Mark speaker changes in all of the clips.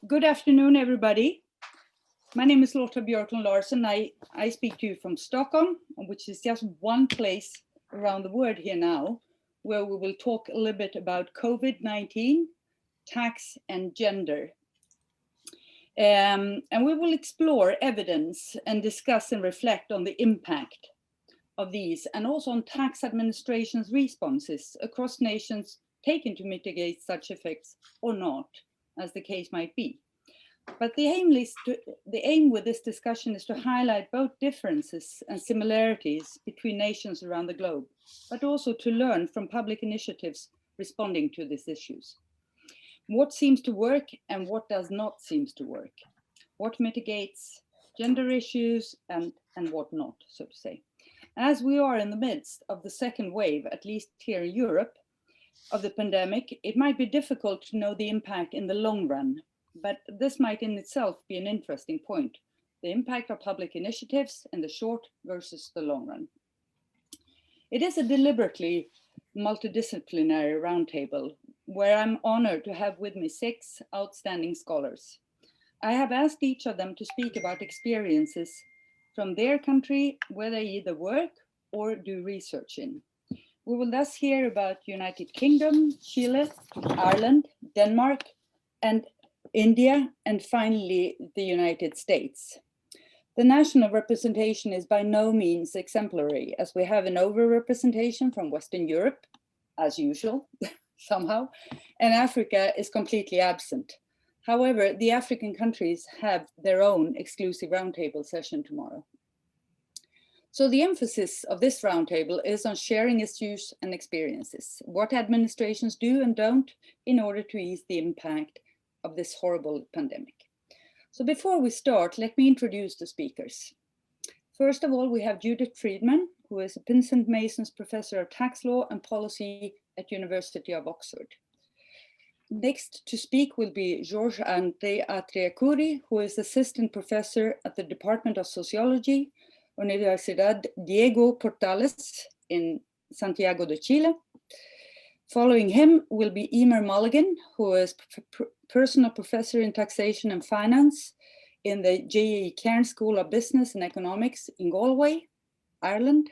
Speaker 1: Good afternoon, everybody. My name is Lotta Björklund Larsen. I speak to you from Stockholm, which is just one place around the world here now, where we will talk a little bit about COVID-19, tax and gender. And we will explore evidence and discuss and reflect on the impact of these and also on tax administration's responses across nations taken to mitigate such effects or not, as the case might be. But the aim with this discussion is to highlight both differences and similarities between nations around the globe, but also to learn from public initiatives responding to these issues. What seems to work and what does not seem to work? What mitigates gender issues and what not, so to say. As we are in the midst of the second wave, at least here in Europe, of the pandemic, it might be difficult to know the impact in the long run, but this might in itself be an interesting point, the impact of public initiatives in the short versus the long run. It is a deliberately multidisciplinary roundtable where I'm honored to have with me 6 outstanding scholars. I have asked each of them to speak about experiences from their country where they either work or do research in. We will thus hear about United Kingdom, Chile, Ireland, Denmark, and India, and finally the United States. The national representation is by no means exemplary, as we have an overrepresentation from Western Europe, as usual, somehow, and Africa is completely absent. However, the African countries have their own exclusive roundtable session tomorrow. So the emphasis of this roundtable is on sharing issues and experiences, what administrations do and don't in order to ease the impact of this horrible pandemic. So before we start, let me introduce the speakers. First of all, we have Judith Freedman, who is a Vincent Mason's Professor of Tax Law and Policy at University of Oxford. Next to speak will be Jorge Atria, who is Assistant Professor at the Department of Sociology, Universidad Diego Portales in Santiago de Chile. Following him will be Emer Mulligan, who is Personal Professor in Taxation and Finance in the J.E. Cairn School of Business and Economics in Galway, Ireland.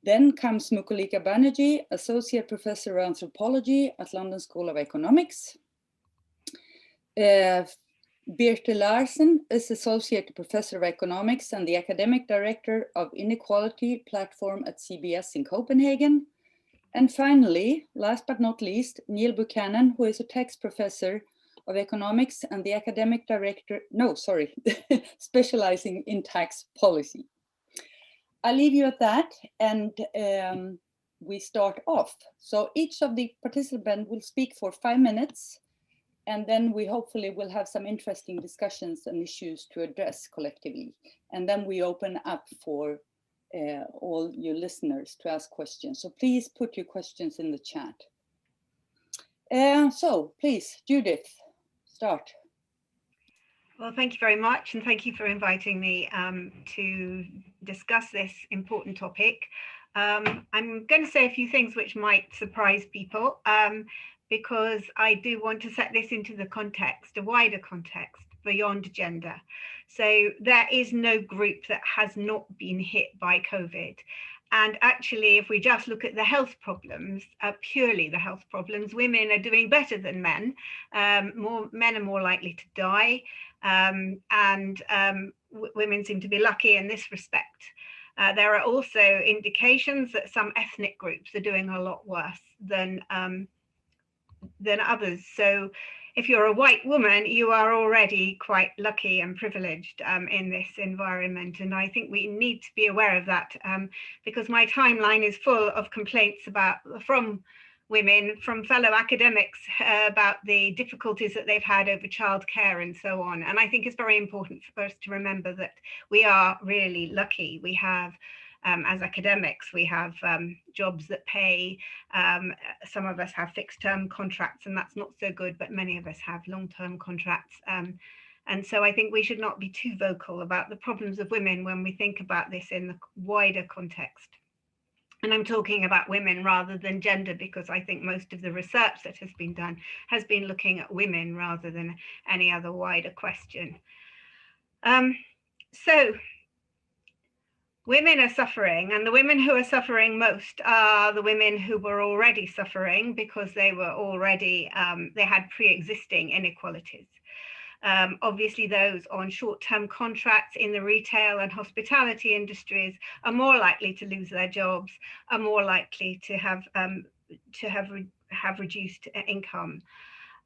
Speaker 1: Then comes Mukulika Banerjee, Associate Professor of Anthropology at London School of Economics. Birthe Larsen is Associate Professor of Economics and the Academic Director of Inequality Platform at CBS in Copenhagen. And finally, last but not least, Neil Buchanan, who is a Tax Professor of Economics and the Academic Director, specializing in tax policy. I'll leave you at that and we start off. So each of the participants will speak for 5 minutes. And then we hopefully will have some interesting discussions and issues to address collectively. And then we open up for all your listeners to ask questions. So please put your questions in the chat. So please, Judith, start.
Speaker 2: Well, thank you very much. And thank you for inviting me to discuss this important topic. I'm going to say a few things which might surprise people. Because I do want to set this into the context, a wider context beyond gender. So there is no group that has not been hit by COVID. And actually, if we just look at the health problems, purely the health problems, women are doing better than men. Men are more likely to die. Women seem to be lucky in this respect. There are also indications that some ethnic groups are doing a lot worse than others. So if you're a white woman, you are already quite lucky and privileged in this environment. And I think we need to be aware of that because my timeline is full of complaints from women, from fellow academics about the difficulties that they've had over childcare and so on. And I think it's very important for us to remember that we are really lucky. We have as academics, we have jobs that pay. Some of us have fixed term contracts and that's not so good, but many of us have long-term contracts. And so I think we should not be too vocal about the problems of women when we think about this in the wider context. And I'm talking about women rather than gender, because I think most of the research that has been done has been looking at women rather than any other wider question. So women are suffering, and the women who are suffering most are the women who were already suffering because they were already, they had pre-existing inequalities. Obviously, those on short-term contracts in the retail and hospitality industries are more likely to lose their jobs, are more likely to have reduced income.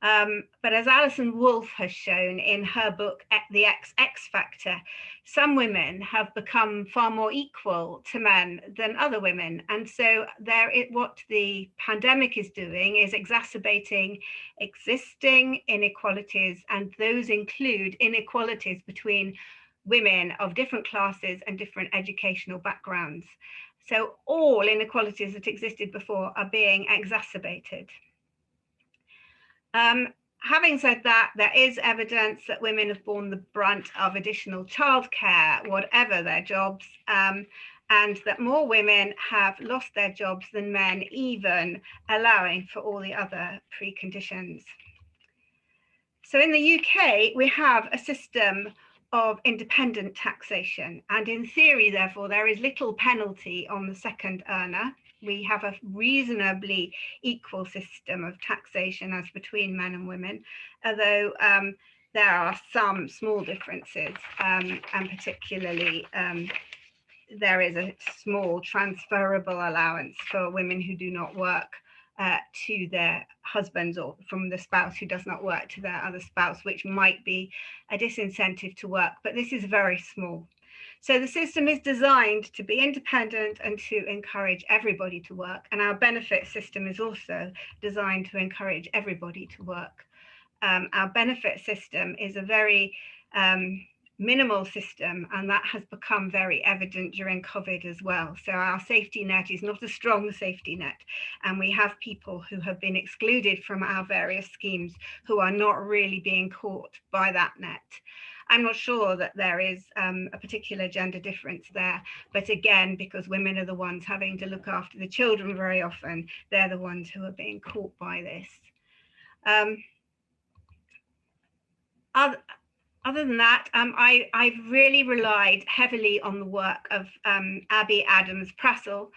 Speaker 2: But as Alison Wolfe has shown in her book, The X Factor, some women have become far more equal to men than other women. And so what the pandemic is doing is exacerbating existing inequalities, and those include inequalities between women of different classes and different educational backgrounds. So all inequalities that existed before are being exacerbated. Having said that, there is evidence that women have borne the brunt of additional childcare, whatever their jobs, and that more women have lost their jobs than men, even allowing for all the other preconditions. So in the UK, we have a system of independent taxation, and in theory, therefore, there is little penalty on the second earner. We have a reasonably equal system of taxation as between men and women, although there are some small differences, and particularly there is a small transferable allowance for women who do not work to their husbands, or from the spouse who does not work to their other spouse, which might be a disincentive to work, but this is very small. So the system is designed to be independent and to encourage everybody to work. And our benefit system is also designed to encourage everybody to work. Our benefit system is a very minimal system, and that has become very evident during COVID as well. So our safety net is not a strong safety net, and we have people who have been excluded from our various schemes who are not really being caught by that net. I'm not sure that there is a particular gender difference there, but again, because women are the ones having to look after the children very often, they're the ones who are being caught by this. Other than that, I've really relied heavily on the work of Abby Adams-Prassel,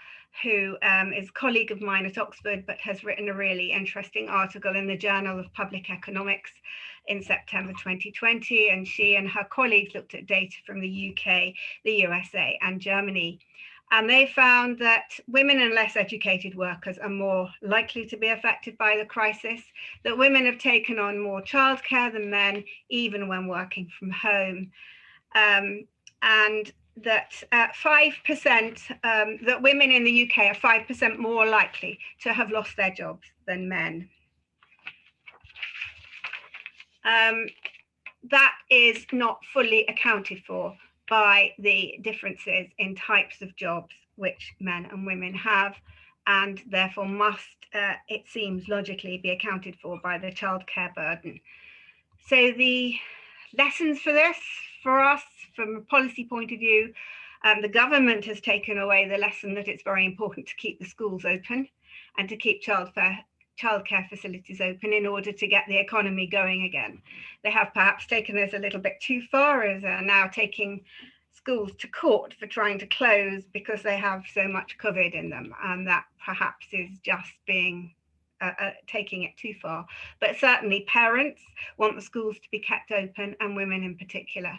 Speaker 2: who is a colleague of mine at Oxford, but has written a really interesting article in the Journal of Public Economics in September 2020. And she and her colleagues looked at data from the UK, the USA, and Germany. And they found that women and less educated workers are more likely to be affected by the crisis, that women have taken on more childcare than men, even when working from home. And that 5%, that women in the UK are 5% more likely to have lost their jobs than men. That is not fully accounted for by the differences in types of jobs which men and women have, and therefore must, it seems logically, be accounted for by the childcare burden. So the lessons for this, for us, from a policy point of view, the government has taken away the lesson that it's very important to keep the schools open and to keep childcare facilities open in order to get the economy going again. They have perhaps taken this a little bit too far, as they're now taking schools to court for trying to close because they have so much COVID in them, and that perhaps is just being taking it too far. But certainly parents want the schools to be kept open, and women in particular.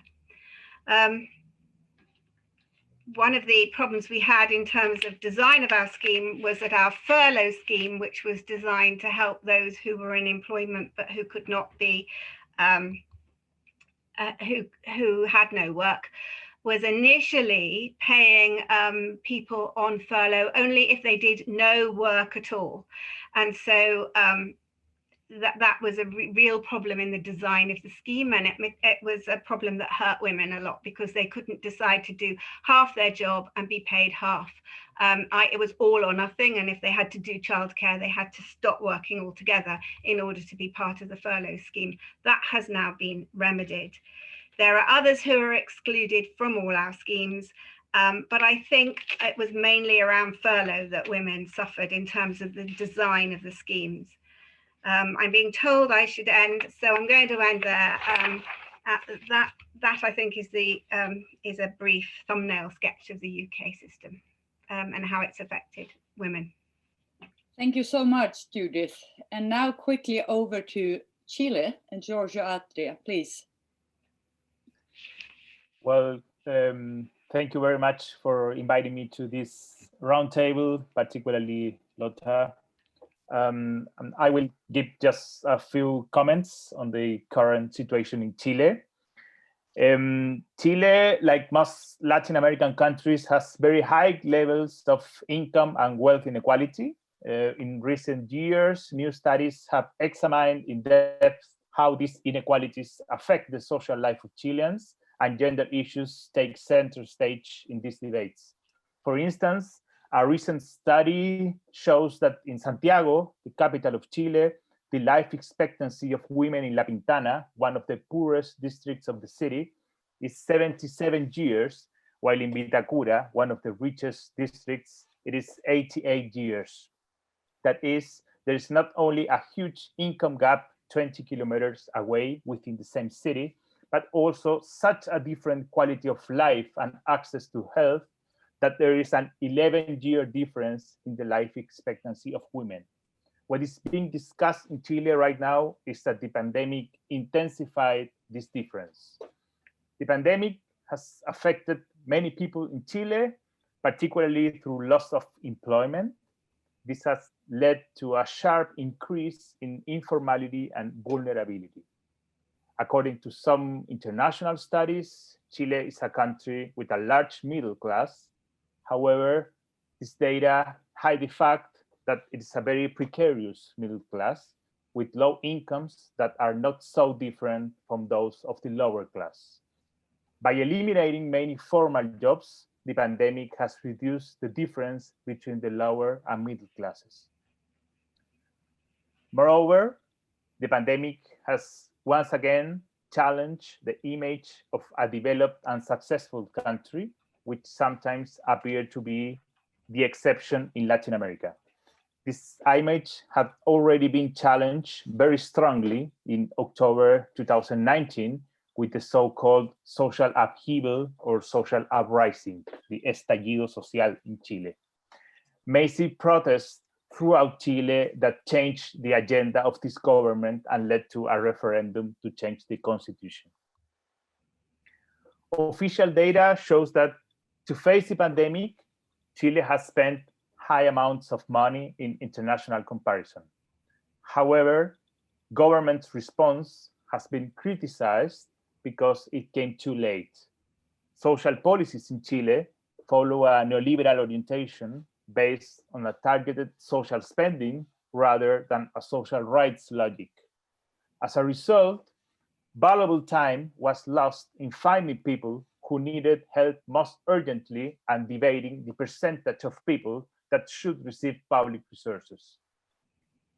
Speaker 2: One of the problems we had in terms of design of our scheme was that our furlough scheme, which was designed to help those who were in employment but who could not be, who had no work, was initially paying people on furlough only if they did no work at all. And so that was a real problem in the design of the scheme, and it was a problem that hurt women a lot because they couldn't decide to do half their job and be paid half. It was all or nothing, and if they had to do childcare, they had to stop working altogether in order to be part of the furlough scheme. That has now been remedied. There are others who are excluded from all our schemes, But I think it was mainly around furlough that women suffered in terms of the design of the schemes. I'm being told I should end, so I'm going to end there. That I think is a brief thumbnail sketch of the UK system and how it's affected women.
Speaker 1: Thank you so much, Judith. And now quickly over to Chile and Jorge Atria, please.
Speaker 3: Well, thank you very much for inviting me to this roundtable, particularly Lotta. I will give just a few comments on the current situation in Chile. Chile, like most Latin American countries, has very high levels of income and wealth inequality. In recent years, new studies have examined in depth how these inequalities affect the social life of Chileans, and gender issues take center stage in these debates. For instance, a recent study shows that in Santiago, the capital of Chile, the life expectancy of women in La Pintana, one of the poorest districts of the city, is 77 years, while in Vitacura, one of the richest districts, it is 88 years. That is, there is not only a huge income gap 20 kilometers away within the same city, but also such a different quality of life and access to health that there is an 11-year difference in the life expectancy of women. What is being discussed in Chile right now is that the pandemic intensified this difference. The pandemic has affected many people in Chile, particularly through loss of employment. This has led to a sharp increase in informality and vulnerability. According to some international studies, Chile is a country with a large middle class. However, this data hide the fact that it is a very precarious middle class with low incomes that are not so different from those of the lower class. By eliminating many formal jobs, the pandemic has reduced the difference between the lower and middle classes. Moreover, the pandemic has once again challenged the image of a developed and successful country, which sometimes appear to be the exception in Latin America. This image had already been challenged very strongly in October 2019 with the so-called social upheaval or social uprising, the estallido social in Chile. Massive protests throughout Chile that changed the agenda of this government and led to a referendum to change the constitution. Official data shows that to face the pandemic, Chile has spent high amounts of money in international comparison. However, government's response has been criticized because it came too late. Social policies in Chile follow a neoliberal orientation based on a targeted social spending rather than a social rights logic. As a result, valuable time was lost in finding people who needed help most urgently and debating the percentage of people that should receive public resources.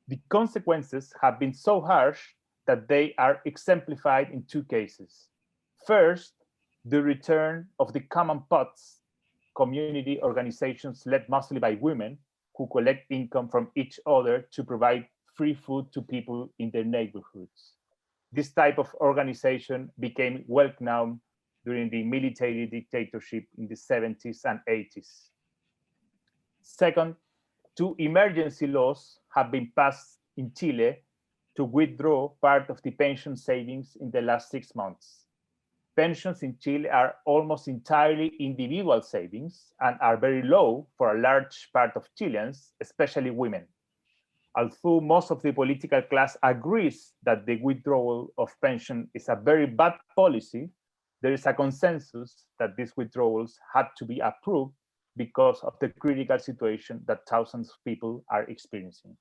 Speaker 3: The consequences have been so harsh that they are exemplified in two cases. First, the return of the common pots, community organizations led mostly by women who collect income from each other to provide free food to people in their neighborhoods. This type of organization became well known during the military dictatorship in the 70s and 80s. Second, two emergency laws have been passed in Chile to withdraw part of the pension savings in the last 6 months. Pensions in Chile are almost entirely individual savings and are very low for a large part of Chileans, especially women. Although most of the political class agrees that the withdrawal of pension is a very bad policy, there is a consensus that these withdrawals had to be approved because of the critical situation that thousands of people are experiencing.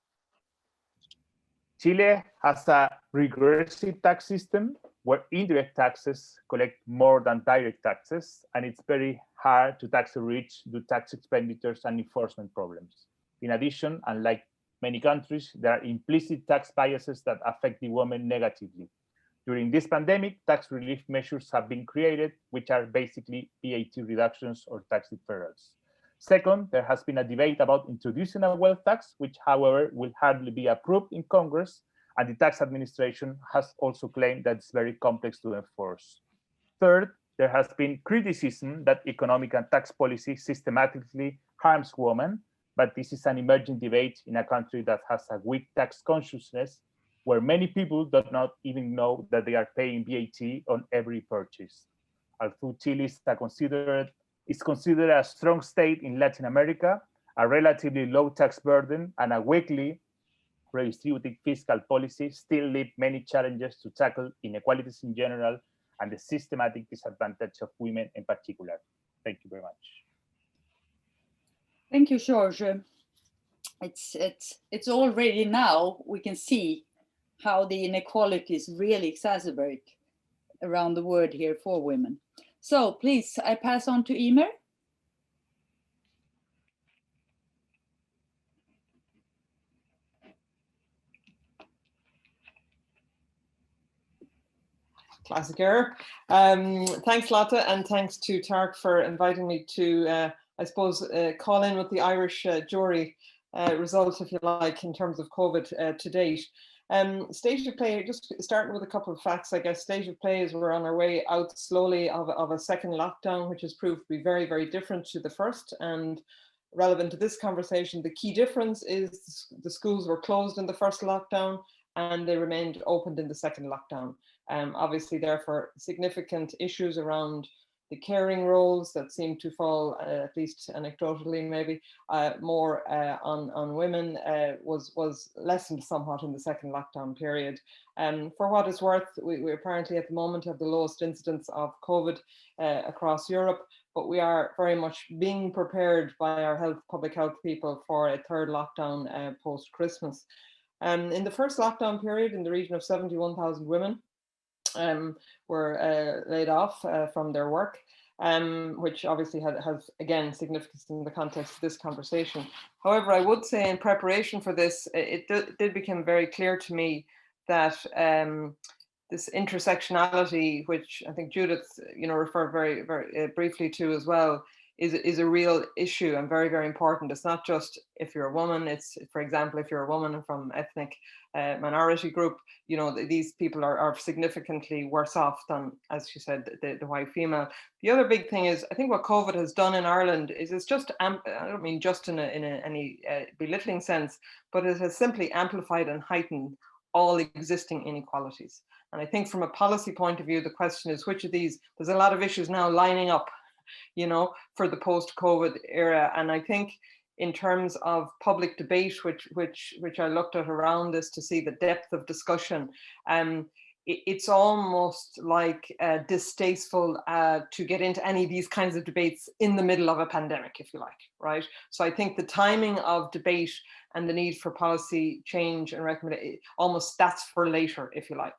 Speaker 3: Chile has a regressive tax system where indirect taxes collect more than direct taxes, and it's very hard to tax the rich due to tax expenditures and enforcement problems. In addition, unlike many countries, there are implicit tax biases that affect the woman negatively. During this pandemic, tax relief measures have been created, which are basically VAT reductions or tax deferrals. Second, there has been a debate about introducing a wealth tax, which, however, will hardly be approved in Congress, and the tax administration has also claimed that it's very complex to enforce. Third, there has been criticism that economic and tax policy systematically harms women, but this is an emerging debate in a country that has a weak tax consciousness, where many people do not even know that they are paying VAT on every purchase. Although Chile is considered a strong state in Latin America, a relatively low tax burden and a weakly redistributive fiscal policy still leave many challenges to tackle inequalities in general and the systematic disadvantage of women in particular. Thank you very much.
Speaker 1: Thank you, Jorge. It's already now we can see how the inequalities really exacerbate around the world here for women. So please, I pass on to Emer.
Speaker 4: Classic error. Thanks, Lotta, and thanks to TARC for inviting me to, I suppose, call in with the Irish jury results, if you like, in terms of COVID to date. State of play, just starting with a couple of facts, I guess. State of play is we're on our way out slowly of a second lockdown, which has proved to be very, very different to the first. And relevant to this conversation, the key difference is the schools were closed in the first lockdown and they remained opened in the second lockdown. Obviously, therefore, significant issues around the caring roles that seem to fall, at least anecdotally maybe, more on women was lessened somewhat in the second lockdown period. For what it's worth, we apparently at the moment have the lowest incidence of COVID across Europe, but we are very much being prepared by our public health people for a third lockdown post-Christmas. In the first lockdown period, in the region of 71,000 women were laid off from their work, which obviously has again significance in the context of this conversation. However, I would say in preparation for this, it did become very clear to me that this intersectionality, which I think Judith, referred very, very briefly to as well, is a real issue and very, very important. It's not just if you're a woman, it's, for example, if you're a woman from ethnic minority group, these people are significantly worse off than, as she said, the white female. The other big thing is, I think what COVID has done in Ireland is it's just, I don't mean just in any belittling sense, but it has simply amplified and heightened all existing inequalities. And I think from a policy point of view, the question is which of these, there's a lot of issues now lining up, for the post-COVID era. And I think in terms of public debate, which I looked at around this to see the depth of discussion, it's almost like distasteful to get into any of these kinds of debates in the middle of a pandemic, if you like, right? So I think the timing of debate and the need for policy change and recommendation, almost that's for later, if you like.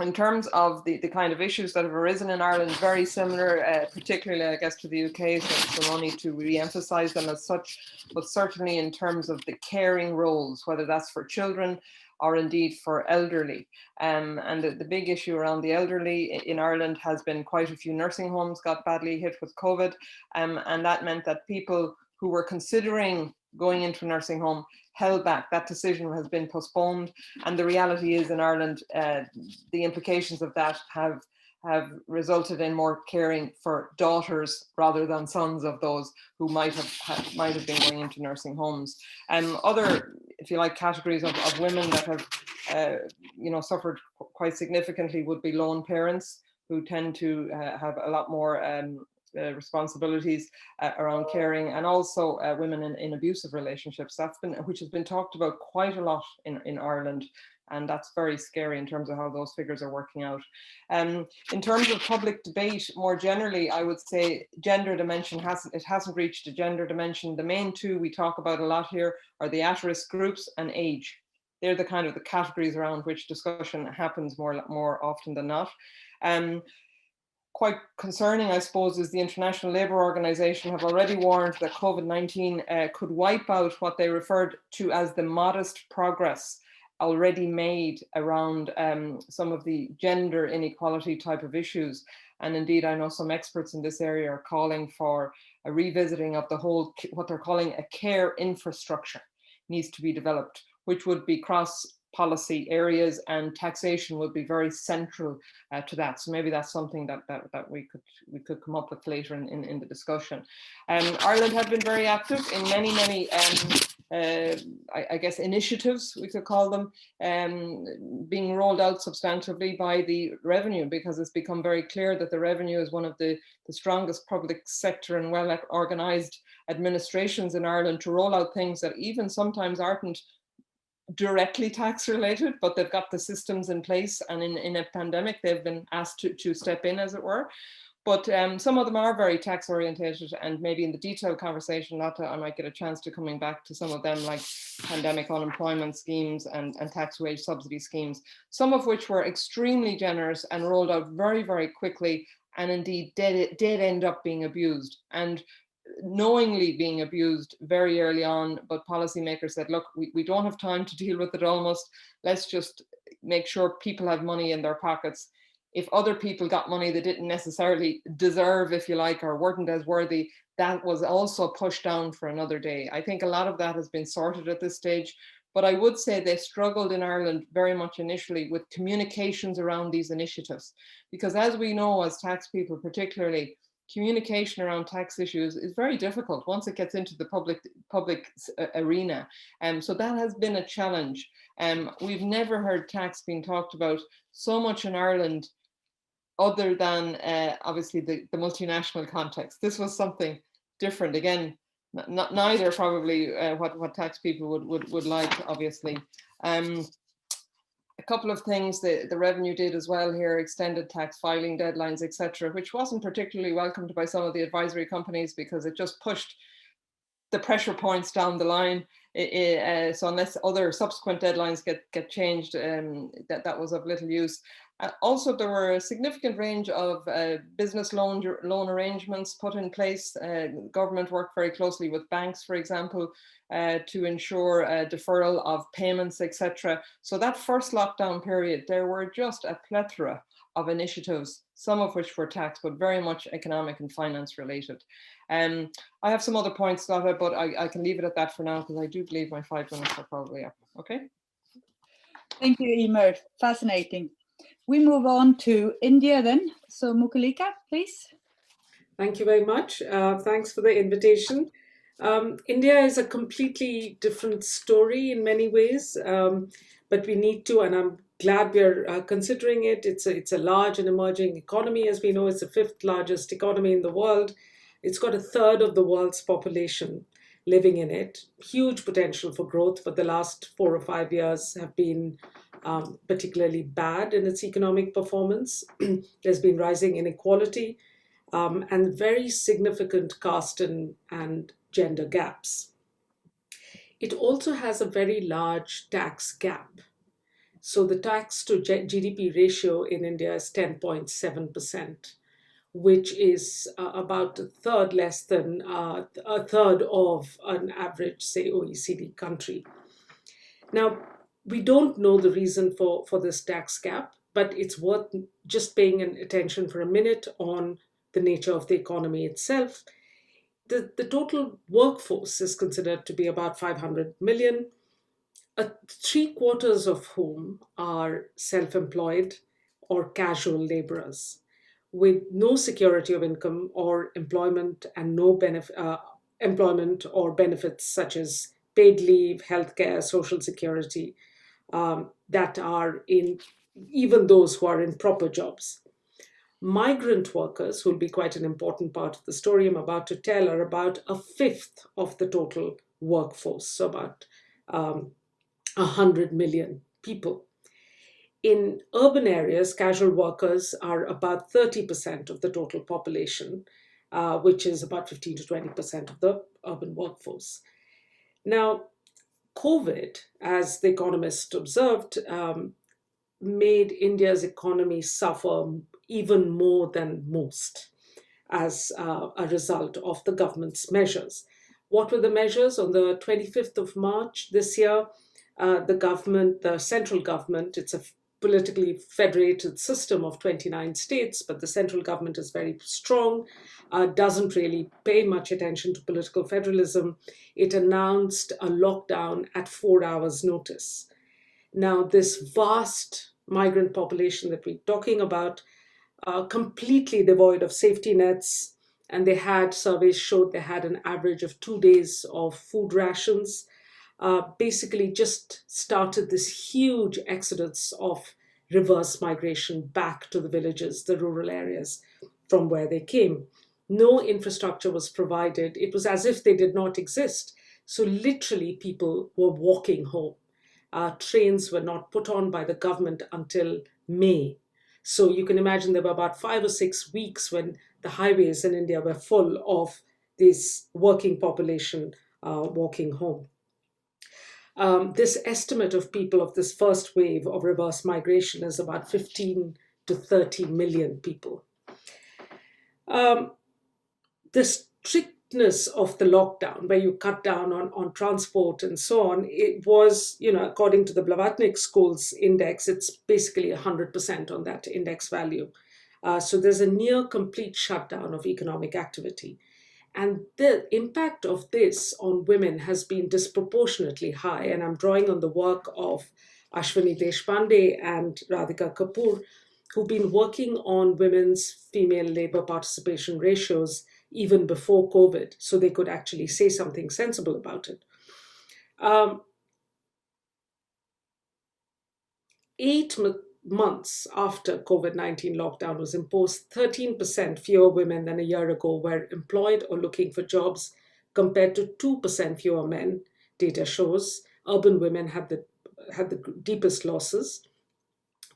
Speaker 4: In terms of the kind of issues that have arisen in Ireland, very similar, particularly, I guess, to the UK, so no need to re-emphasize them as such, but certainly in terms of the caring roles, whether that's for children or indeed for elderly. And the big issue around the elderly in Ireland has been quite a few nursing homes got badly hit with COVID, and that meant that people who were considering going into a nursing home held back. That decision has been postponed, and the reality is in Ireland, the implications of that have resulted in more caring for daughters rather than sons of those who might have been going into nursing homes. Other, if you like, categories of women that have suffered quite significantly would be lone parents, who tend to have a lot more responsibilities around caring, and also women in abusive relationships. Which has been talked about quite a lot in Ireland, and that's very scary in terms of how those figures are working out. In terms of public debate more generally, I would say gender dimension hasn't reached a gender dimension. The main two we talk about a lot here are the at-risk groups and age. They're the kind of the categories around which discussion happens more often than not. Quite concerning, I suppose, is the International Labour Organization have already warned that COVID-19 could wipe out what they referred to as the modest progress already made around some of the gender inequality type of issues. And indeed, I know some experts in this area are calling for a revisiting of the whole, what they're calling a care infrastructure needs to be developed, which would be cross policy areas, and taxation would be very central to that. So maybe that's something that we could come up with later in the discussion. Ireland have been very active in many I guess initiatives, we could call them, being rolled out substantively by the revenue, because it's become very clear that the revenue is one of the strongest public sector and well organized administrations in Ireland to roll out things that even sometimes aren't directly tax related, but they've got the systems in place, and in a pandemic they've been asked to step in, as it were. But some of them are very tax orientated, and maybe in the detailed conversation, Lotta, I might get a chance to coming back to some of them, like pandemic unemployment schemes and tax wage subsidy schemes, some of which were extremely generous and rolled out very, very quickly, and indeed did end up being abused, and knowingly being abused very early on. But policymakers said, look, we don't have time to deal with it almost. Let's just make sure people have money in their pockets. If other people got money they didn't necessarily deserve, if you like, or weren't as worthy, that was also pushed down for another day. I think a lot of that has been sorted at this stage, but I would say they struggled in Ireland very much initially with communications around these initiatives, because as we know, as tax people particularly, communication around tax issues is very difficult once it gets into the public arena. So that has been a challenge. We've never heard tax being talked about so much in Ireland, other than obviously the multinational context. This was something different. Again, neither probably what tax people would like, obviously. A couple of things the revenue did as well here: extended tax filing deadlines, etc., which wasn't particularly welcomed by some of the advisory companies, because it just pushed the pressure points down the line. So unless other subsequent deadlines get changed, that was of little use. Also, there were a significant range of business loan arrangements put in place. Government worked very closely with banks, for example, to ensure deferral of payments, etc. So that first lockdown period, there were just a plethora of initiatives, some of which were tax, but very much economic and finance related. I have some other points, Lotta, but I can leave it at that for now, because I do believe my 5 minutes are probably up. Okay.
Speaker 1: Thank you, Emer. Fascinating. We move on to India then. So Mukulika, please.
Speaker 5: Thank you very much. Thanks for the invitation. India is a completely different story in many ways, but we need to, and I'm glad we're considering it. It's a large and emerging economy. As we know, it's the 5th largest economy in the world. It's got a third of the world's population living in it. Huge potential for growth, but the last 4 or 5 years have been particularly bad in its economic performance. There's been rising inequality and very significant caste and gender gaps. It also has a very large tax gap. So the tax to GDP ratio in India is 10.7%, which is about a third less than a third of an average, say, OECD country. Now, we don't know the reason for this tax gap, but it's worth just paying attention for a minute on the nature of the economy itself. The total workforce is considered to be about 500 million, 3/4 of whom are self-employed or casual laborers with no security of income or employment, and no employment or benefits such as paid leave, healthcare, social security, that are in, even those who are in proper jobs. Migrant workers, who will be quite an important part of the story I'm about to tell, are about 1/5 of the total workforce, so about 100 million people. In urban areas, casual workers are about 30% of the total population, which is about 15 to 20% of the urban workforce. Now, COVID, as the Economist observed, made India's economy suffer even more than most as a result of the government's measures. What were the measures? On the 25th of March this year, the government, the central government, it's a politically federated system of 29 states, but the central government is very strong, doesn't really pay much attention to political federalism. It announced a lockdown at 4 hours' notice. Now, this vast migrant population that we're talking about, completely devoid of safety nets, and they had, surveys showed they had an average of 2 days of food rations, basically just started this huge exodus of reverse migration back to the villages, the rural areas from where they came. No infrastructure was provided. It was as if they did not exist. So literally people were walking home. Trains were not put on by the government until May. So you can imagine there were about 5 or 6 weeks when the highways in India were full of this working population walking home. This estimate of people of this first wave of reverse migration is about 15 to 30 million people. The strictness of the lockdown, where you cut down on transport and so on, it was, according to the Blavatnik Schools Index, it's basically 100% on that index value. So there's a near complete shutdown of economic activity. And the impact of this on women has been disproportionately high. And I'm drawing on the work of Ashwini Deshpande and Radhika Kapoor, who've been working on women's female labor participation ratios even before COVID, so they could actually say something sensible about it. 8 months after COVID-19 lockdown was imposed, 13% fewer women than a year ago were employed or looking for jobs, compared to 2% fewer men, data shows. Urban women had the deepest losses.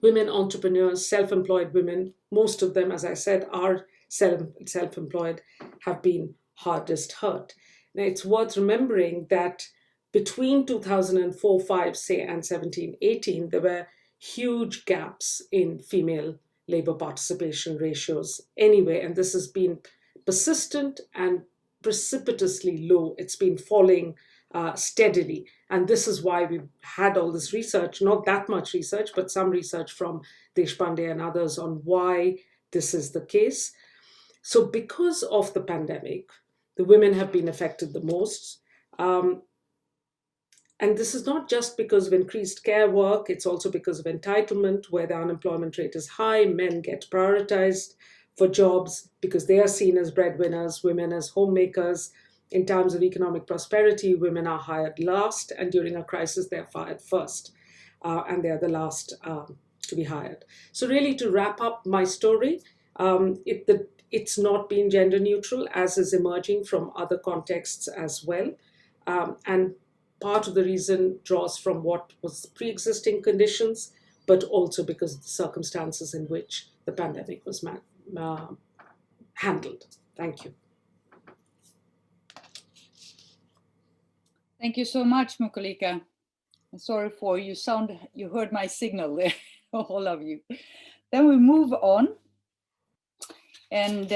Speaker 5: Women entrepreneurs, self-employed women, most of them, as I said, are self-employed, have been hardest hurt. Now, it's worth remembering that between 2004-5, say, and 17-18, there were huge gaps in female labor participation ratios anyway, and this has been persistent and precipitously low. It's been falling steadily, and this is why we've had all this research, not that much research, but some research from Deshpande and others on why this is the case. So because of the pandemic, the women have been affected the most. And this is not just because of increased care work, it's also because of entitlement, where the unemployment rate is high. Men get prioritized for jobs because they are seen as breadwinners, women as homemakers. In times of economic prosperity, women are hired last, and during a crisis, they're fired first, and they're the last to be hired. So really, to wrap up my story, it's not been gender neutral, as is emerging from other contexts as well. And part of the reason draws from what was pre-existing conditions, but also because of the circumstances in which the pandemic was handled. Thank you.
Speaker 1: Thank you so much, Mukulika. I'm sorry for you heard my signal there, all of you. Then we move on. And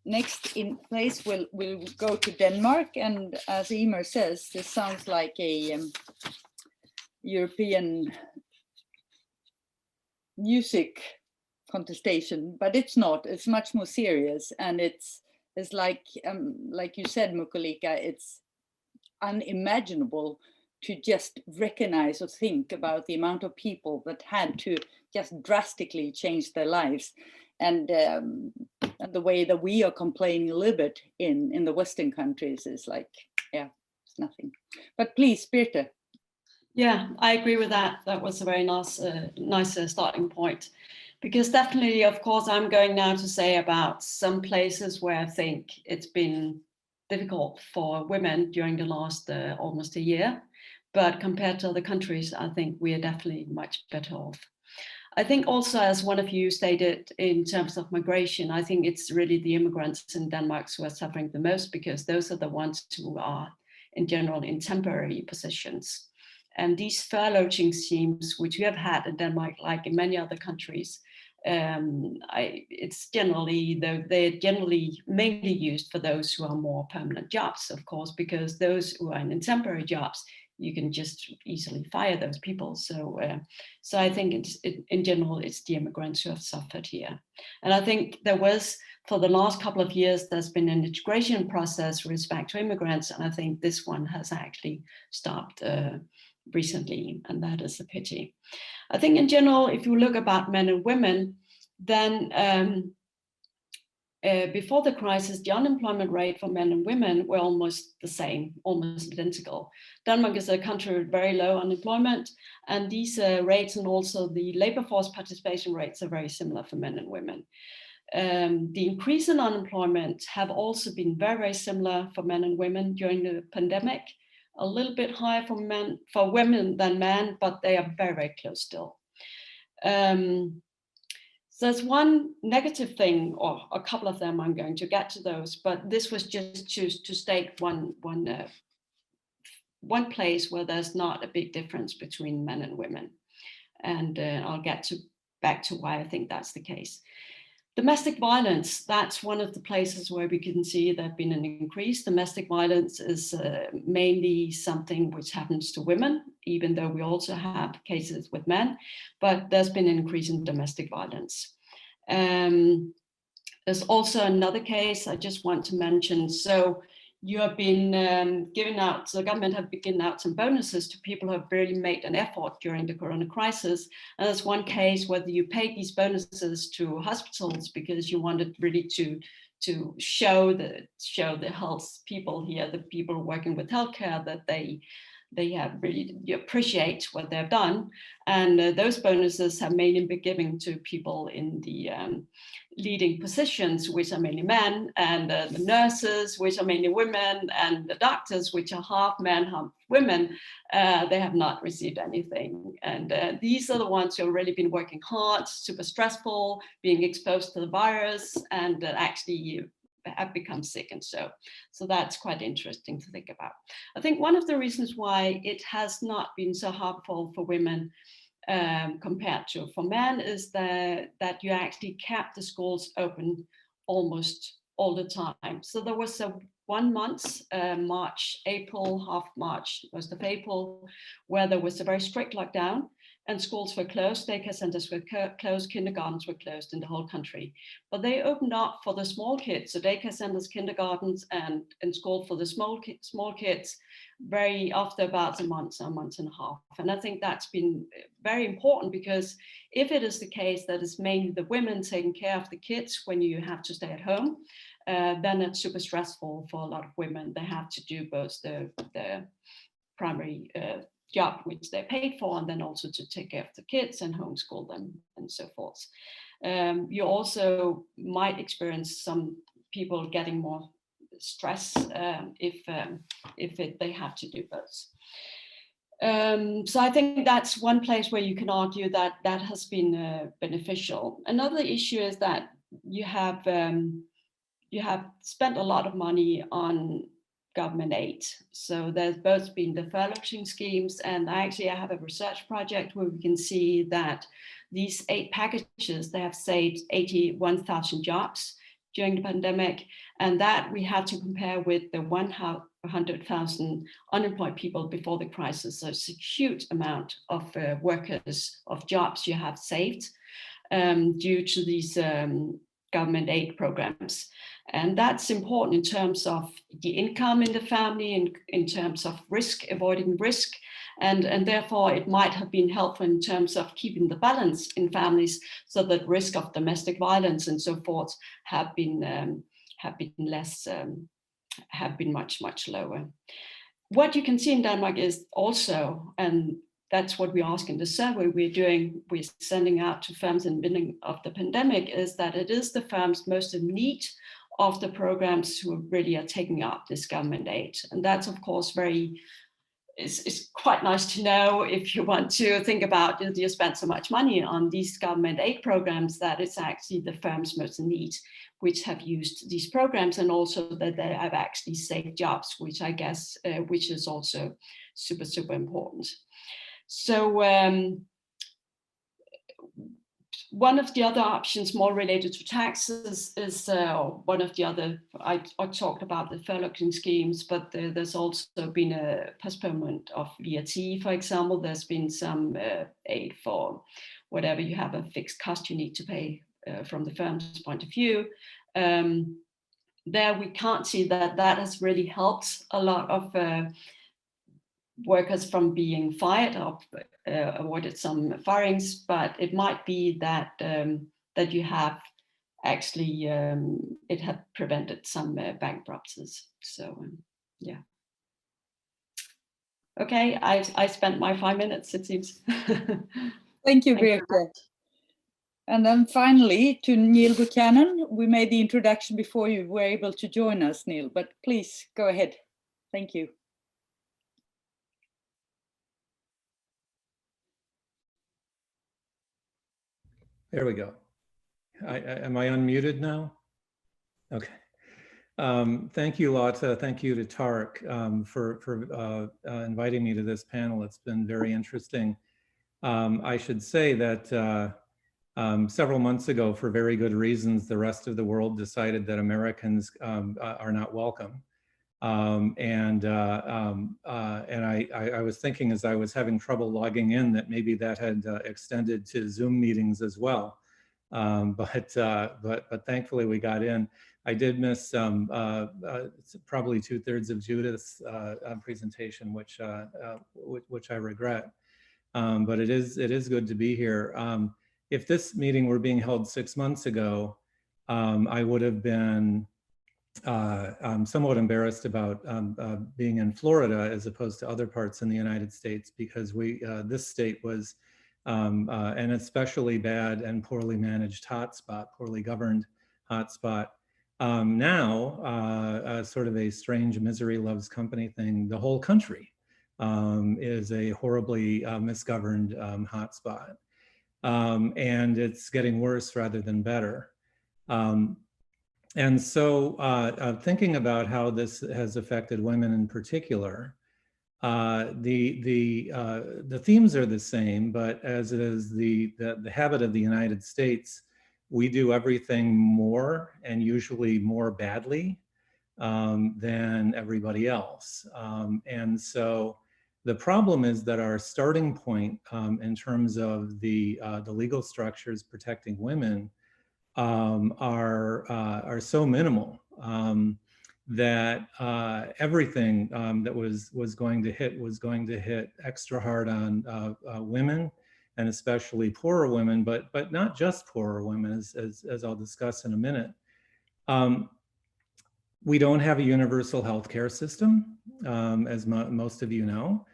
Speaker 1: next in place, we'll go to Denmark. And as Emer says, this sounds like a European music contestation, but it's not. It's much more serious. And it's like you said, Mukulika, it's unimaginable to just recognize or think about the amount of people that had to just drastically change their lives. And the way that we are complaining a little bit in the Western countries is like, yeah, it's nothing. But please, Birthe.
Speaker 6: Yeah, I agree with that. That was a very nice starting point. Because definitely, of course, I'm going now to say about some places where I think it's been difficult for women during the last almost a year. But compared to other countries, I think we are definitely much better off. I think also, as one of you stated, in terms of migration, I think it's really the immigrants in Denmark who are suffering the most, because those are the ones who are in general in temporary positions. And these furloughing schemes, which we have had in Denmark, like in many other countries, it's generally, they're generally mainly used for those who are more permanent jobs, of course, because those who are in temporary jobs you can just easily fire those people. So I think in general, it's the immigrants who have suffered here. And I think there was, for the last couple of years, there's been an integration process with respect to immigrants. And I think this one has actually stopped recently, and that is a pity. I think in general, if you look about men and women, then before the crisis, the unemployment rate for men and women were almost the same, almost identical. Denmark is a country with very low unemployment, and these rates and also the labor force participation rates are very similar for men and women. The increase in unemployment have also been very, very similar for men and women during the pandemic, a little bit higher for women than men, but they are very, very close still. So there's one negative thing, or a couple of them, I'm going to get to those, but this was just to state one place where there's not a big difference between men and women. And I'll get back to why I think that's the case. Domestic violence, that's one of the places where we can see there's been an increase. Domestic violence is mainly something which happens to women, even though we also have cases with men, but there's been an increase in domestic violence. There's also another case I just want to mention. So you have been giving out, the government have been giving out some bonuses to people who have really made an effort during the corona crisis. And there's one case where you paid these bonuses to hospitals because you wanted really to show the health people here, the people working with healthcare, that they have really, you appreciate what they've done. And those bonuses have mainly been given to people in the leading positions, which are mainly men, and the nurses, which are mainly women, and the doctors, which are half men, half women. They have not received anything. And these are the ones who have really been working hard, super stressful, being exposed to the virus, and actually have become sick. And so that's quite interesting to think about. I think one of the reasons why it has not been so harmful for women compared to for men is that you actually kept the schools open almost all the time. So there was a 1 month, March, April, half March, most of April, where there was a very strict lockdown and schools were closed, daycare centers were closed, kindergartens were closed in the whole country. But they opened up for the small kids, so daycare centers, kindergartens, and school for the small kids, very after about a month and a half. And I think that's been very important, because if it is the case that it's mainly the women taking care of the kids when you have to stay at home, then it's super stressful for a lot of women. They have to do both the primary job which they're paid for, and then also to take care of the kids and homeschool them and so forth. You also might experience some people getting more stress if they have to do both. So I think that's one place where you can argue that that has been beneficial. Another issue is that you have spent a lot of money on government aid. So there's both been the furloughing schemes, and I have a research project where we can see that these 8 packages, they have saved 81,000 jobs during the pandemic, and that we have to compare with the 100,000 unemployed people before the crisis. So it's a huge amount of workers, of jobs you have saved due to these government aid programs. And that's important in terms of the income in the family, and in terms of avoiding risk. And therefore it might have been helpful in terms of keeping the balance in families, so that risk of domestic violence and so forth have been much lower. What you can see in Denmark is also, and that's what we ask in the survey we're sending out to firms in the beginning of the pandemic, is that it is the firms most in need of the programs who really are taking up this government aid. And that's of course it's quite nice to know, if you want to think about, you spend so much money on these government aid programs, that it's actually the firms most in need which have used these programs, and also that they have actually saved jobs, which I guess, which is also super, super important. So one of the other options more related to taxes is one of the other, I talked about the furloughing schemes, but there's also been a postponement of VAT, for example. There's been some aid for whatever you have a fixed cost you need to pay from the firm's point of view. There we can't see that has really helped a lot of workers from being fired or avoided some firings, but it might be that that you have actually it had prevented some bankruptcies. So yeah. Okay, I spent my 5 minutes, it seems.
Speaker 1: Thank you, Birthe. And then finally to Neil Buchanan. We made the introduction before you were able to join us, Neil, but please go ahead. Thank you.
Speaker 7: There we go. Am I unmuted now? Okay. Thank you, Lotta. Thank you to TARC for inviting me to this panel. It's been very interesting. I should say that several months ago, for very good reasons, the rest of the world decided that Americans are not welcome. And I was thinking as I was having trouble logging in that maybe that had extended to Zoom meetings as well. But thankfully we got in. I did miss probably 2/3 of Judith's presentation, which I regret. But it is good to be here. If this meeting were being held 6 months ago, I would have been I'm somewhat embarrassed about being in Florida as opposed to other parts in the United States, because this state was an especially bad and poorly managed hotspot, poorly governed hotspot. Now, sort of a strange misery loves company thing, the whole country is a horribly misgoverned hotspot. And it's getting worse rather than better. And so thinking about how this has affected women in particular, the themes are the same, but as it is the habit of the United States, we do everything more and usually more badly than everybody else. And so the problem is that our starting point in terms of the legal structures protecting women are so minimal that everything that was going to hit extra hard on women, and especially poorer women, but not just poorer women, as I'll discuss in a minute. We don't have a universal healthcare system, as most of you know.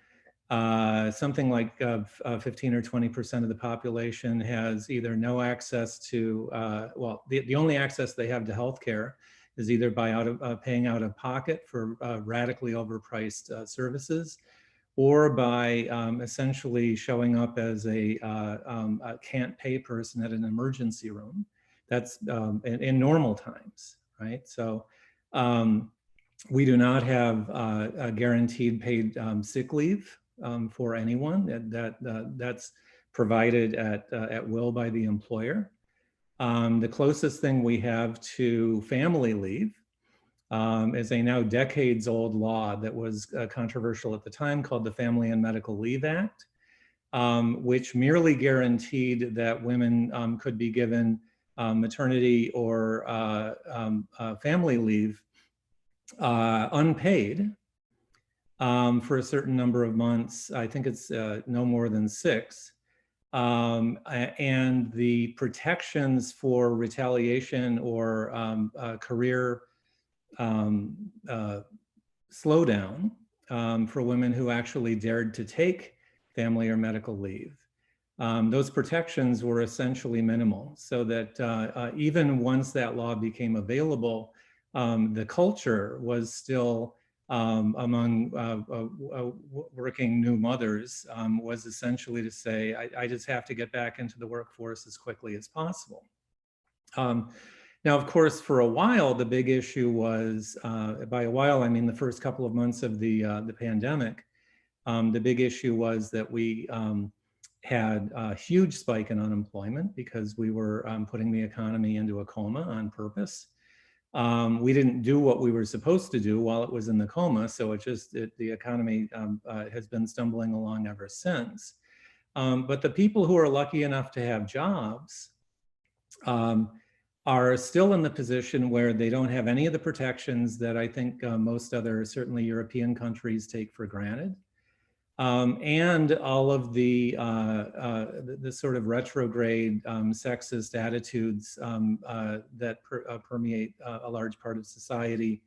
Speaker 7: Something like 15 or 20% of the population has either no access to, well, the only access they have to healthcare is either by paying out of pocket for radically overpriced services, or by essentially showing up as a can't pay person at an emergency room. That's in normal times, right? So we do not have a guaranteed paid sick leave for anyone. That's provided at will by the employer. The closest thing we have to family leave is a now decades old law that was controversial at the time, called the Family and Medical Leave Act, which merely guaranteed that women could be given maternity or family leave unpaid for a certain number of months. I think it's no more than 6. And the protections for retaliation or career slowdown for women who actually dared to take family or medical leave, those protections were essentially minimal, so that even once that law became available, the culture was still among working new mothers was essentially to say, I just have to get back into the workforce as quickly as possible. Now, of course, for a while, the big issue was, by a while, I mean the first couple of months of the pandemic, the big issue was that we had a huge spike in unemployment because we were putting the economy into a coma on purpose. We didn't do what we were supposed to do while it was in the coma, so the economy has been stumbling along ever since. But the people who are lucky enough to have jobs are still in the position where they don't have any of the protections that I think most other, certainly European countries, take for granted. And all of the sort of retrograde sexist attitudes that permeate a large part of society,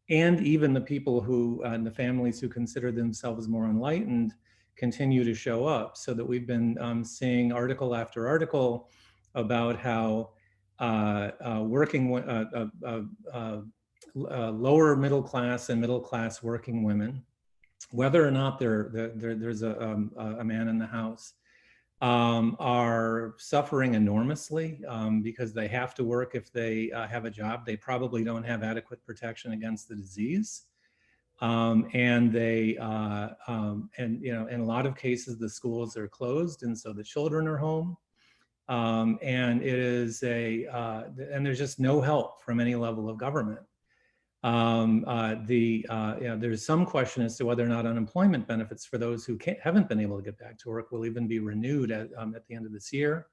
Speaker 7: and even the people who, and the families who consider themselves more enlightened, continue to show up. So that we've been seeing article after article about how lower middle class and middle class working women, whether or not there's a man in the house, are suffering enormously because they have to work if they have a job. They probably don't have adequate protection against the disease. And they, and you know, in a lot of cases, the schools are closed, and so the children are home. And it is and there's just no help from any level of government. There's some question as to whether or not unemployment benefits for those who haven't been able to get back to work will even be renewed at the end of this year.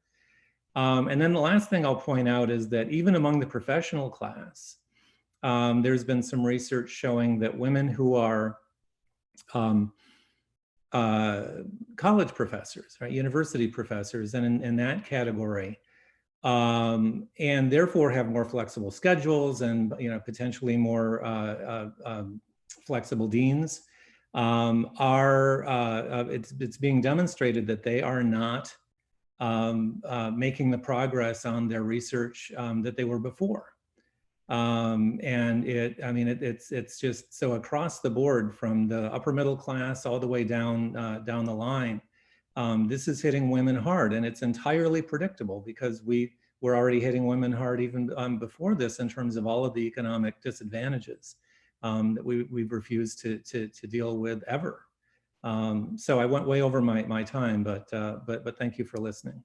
Speaker 7: And then the last thing I'll point out is that even among the professional class, there's been some research showing that women who are college professors, right, university professors, and in that category, and therefore have more flexible schedules and potentially more flexible deans, it's being demonstrated that they are not making the progress on their research that they were before. And it's just so across the board, from the upper middle class all the way down the line. This is hitting women hard, and it's entirely predictable because we're already hitting women hard even before this in terms of all of the economic disadvantages that we've refused to deal with ever. So I went way over my time, but thank you for listening.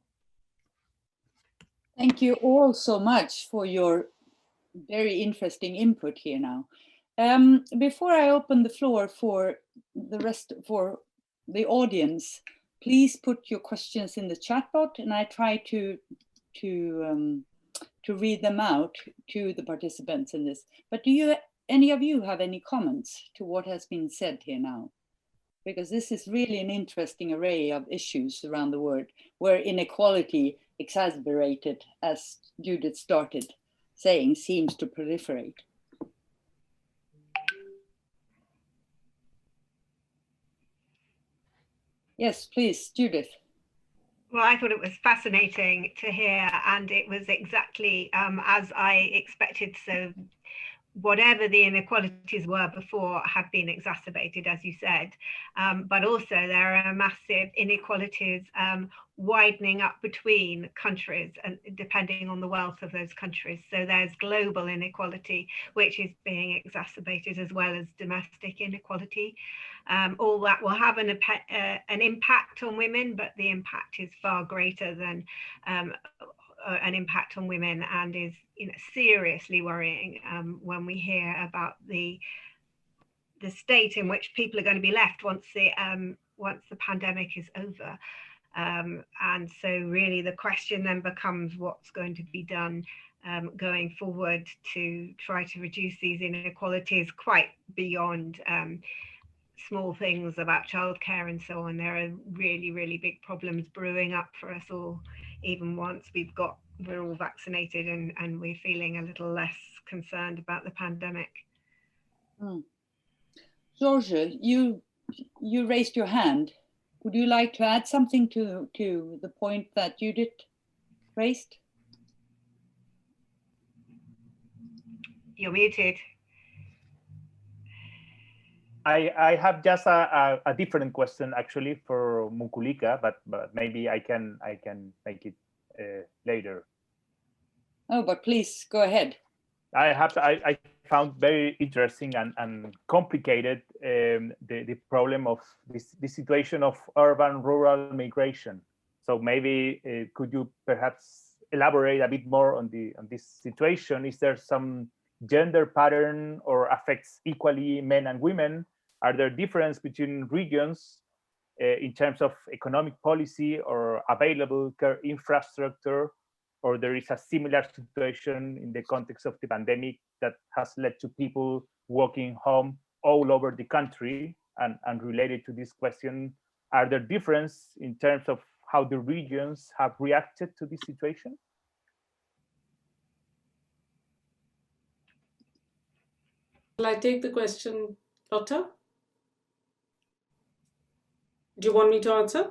Speaker 1: Thank you all so much for your very interesting input here now. Before I open the floor for the audience, please put your questions in the chat box, and I try to read them out to the participants in this. But do any of you have any comments to what has been said here now? Because this is really an interesting array of issues around the world where inequality, exacerbated, as Judith started saying, seems to proliferate. Yes, please, Judith.
Speaker 2: Well, I thought it was fascinating to hear, and it was exactly as I expected. So whatever the inequalities were before have been exacerbated, as you said, but also there are massive inequalities widening up between countries and depending on the wealth of those countries. So there's global inequality, which is being exacerbated, as well as domestic inequality. All that will have an impact on women, but the impact is far greater than an impact on women, and is seriously worrying when we hear about the state in which people are going to be left once the pandemic is over. And so really the question then becomes what's going to be done going forward to try to reduce these inequalities quite beyond small things about childcare and so on. There are really, really big problems brewing up for us all, even once we're all vaccinated and we're feeling a little less concerned about the pandemic.
Speaker 1: Jorge, you raised your hand. Would you like to add something to the point that Judith raised?
Speaker 2: You're muted.
Speaker 3: I have just a different question actually for Mukulika, but maybe I can make it later.
Speaker 1: Oh, but please go ahead.
Speaker 3: I found very interesting and complicated the problem of this situation of urban-rural migration. So maybe could you perhaps elaborate a bit more on this situation? Is there some gender pattern or affects equally men and women? Are there differences between regions in terms of economic policy or available care infrastructure, or there is a similar situation in the context of the pandemic that has led to people working home all over the country? And related to this question, are there differences in terms of how the regions have reacted to this situation?
Speaker 5: Will I take the question, Lotta? Do you want me to answer?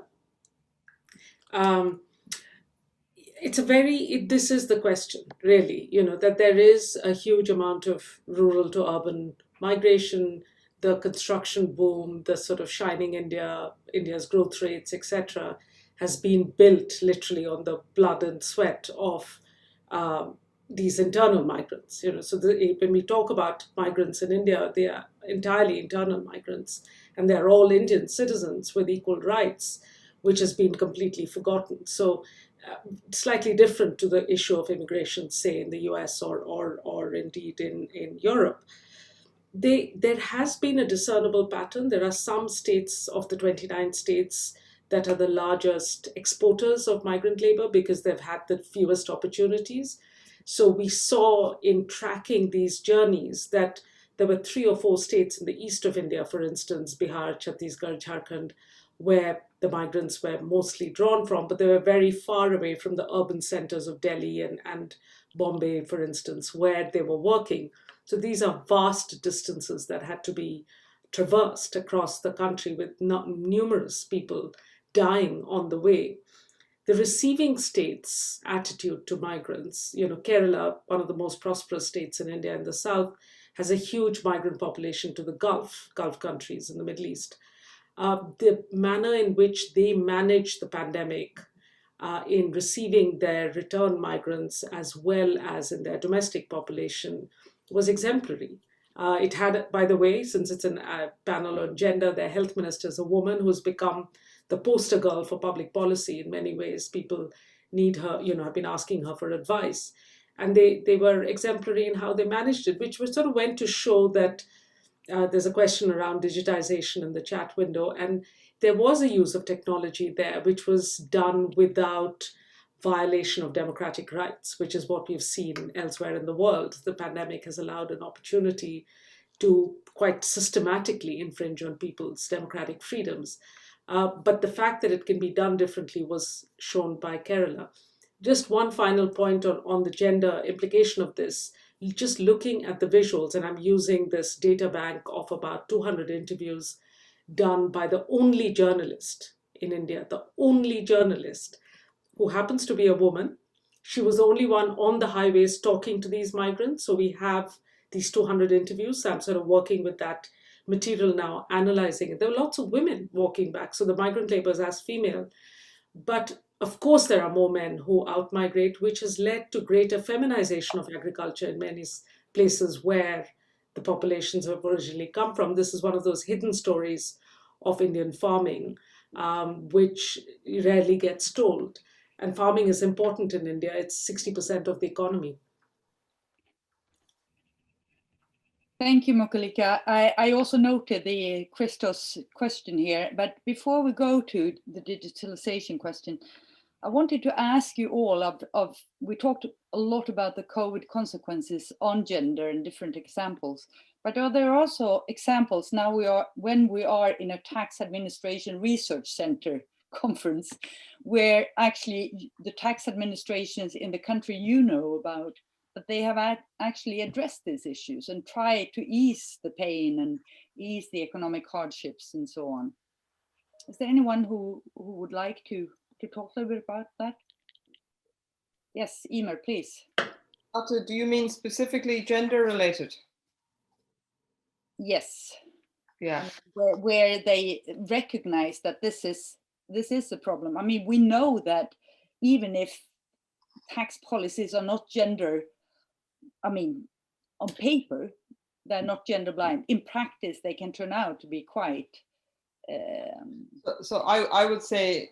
Speaker 5: This is the question, really, that there is a huge amount of rural to urban migration, the construction boom, the sort of shining India's growth rates, etc., has been built literally on the blood and sweat of these internal migrants. So when we talk about migrants in India, they are entirely internal migrants, and they're all Indian citizens with equal rights, which has been completely forgotten. So slightly different to the issue of immigration, say in the US or indeed in Europe. There has been a discernible pattern. There are some states of the 29 states that are the largest exporters of migrant labor because they've had the fewest opportunities. So we saw in tracking these journeys that there were 3 or 4 states in the east of India, for instance, Bihar, Chhattisgarh, Jharkhand, where the migrants were mostly drawn from, but they were very far away from the urban centers of Delhi and Bombay, for instance, where they were working. So these are vast distances that had to be traversed across the country with numerous people dying on the way. The receiving states' attitude to migrants, Kerala, one of the most prosperous states in India in the south, has a huge migrant population to the Gulf countries in the Middle East. The manner in which they managed the pandemic in receiving their return migrants as well as in their domestic population was exemplary. It had, by the way, since it's a panel on gender, their health minister is a woman who's become the poster girl for public policy in many ways. People need her, have been asking her for advice. And they were exemplary in how they managed it, which sort of went to show that there's a question around digitization in the chat window. And there was a use of technology there, which was done without violation of democratic rights, which is what we've seen elsewhere in the world. The pandemic has allowed an opportunity to quite systematically infringe on people's democratic freedoms. But the fact that it can be done differently was shown by Kerala. Just one final point on the gender implication of this. Just looking at the visuals, and I'm using this data bank of about 200 interviews done by the only journalist in India, the only journalist who happens to be a woman. She was the only one on the highways talking to these migrants. So we have these 200 interviews. So I'm sort of working with that material now, analyzing it. There were lots of women walking back. So the migrant labor is as female. But of course, there are more men who outmigrate, which has led to greater feminization of agriculture in many places where the populations have originally come from. This is one of those hidden stories of Indian farming, which rarely gets told. And farming is important in India. It's 60% of the economy.
Speaker 1: Thank you, Mukulika. I also noted the Christos question here, but before we go to the digitalization question, I wanted to ask you all we talked a lot about the COVID consequences on gender and different examples, but are there also examples now when we are in a tax administration research center conference where actually the tax administrations in the country about, but they have actually addressed these issues and tried to ease the pain and ease the economic hardships and so on. Is there anyone who would like to talk a little bit about that? Yes, Emer, please.
Speaker 4: Lotta, do you mean specifically gender related?
Speaker 1: Yes.
Speaker 4: Yeah.
Speaker 1: Where they recognize that this is a problem. I mean, we know that even if tax policies are not gender, I mean, on paper, they're not gender blind. In practice, they can turn out to be quite.
Speaker 4: So I would say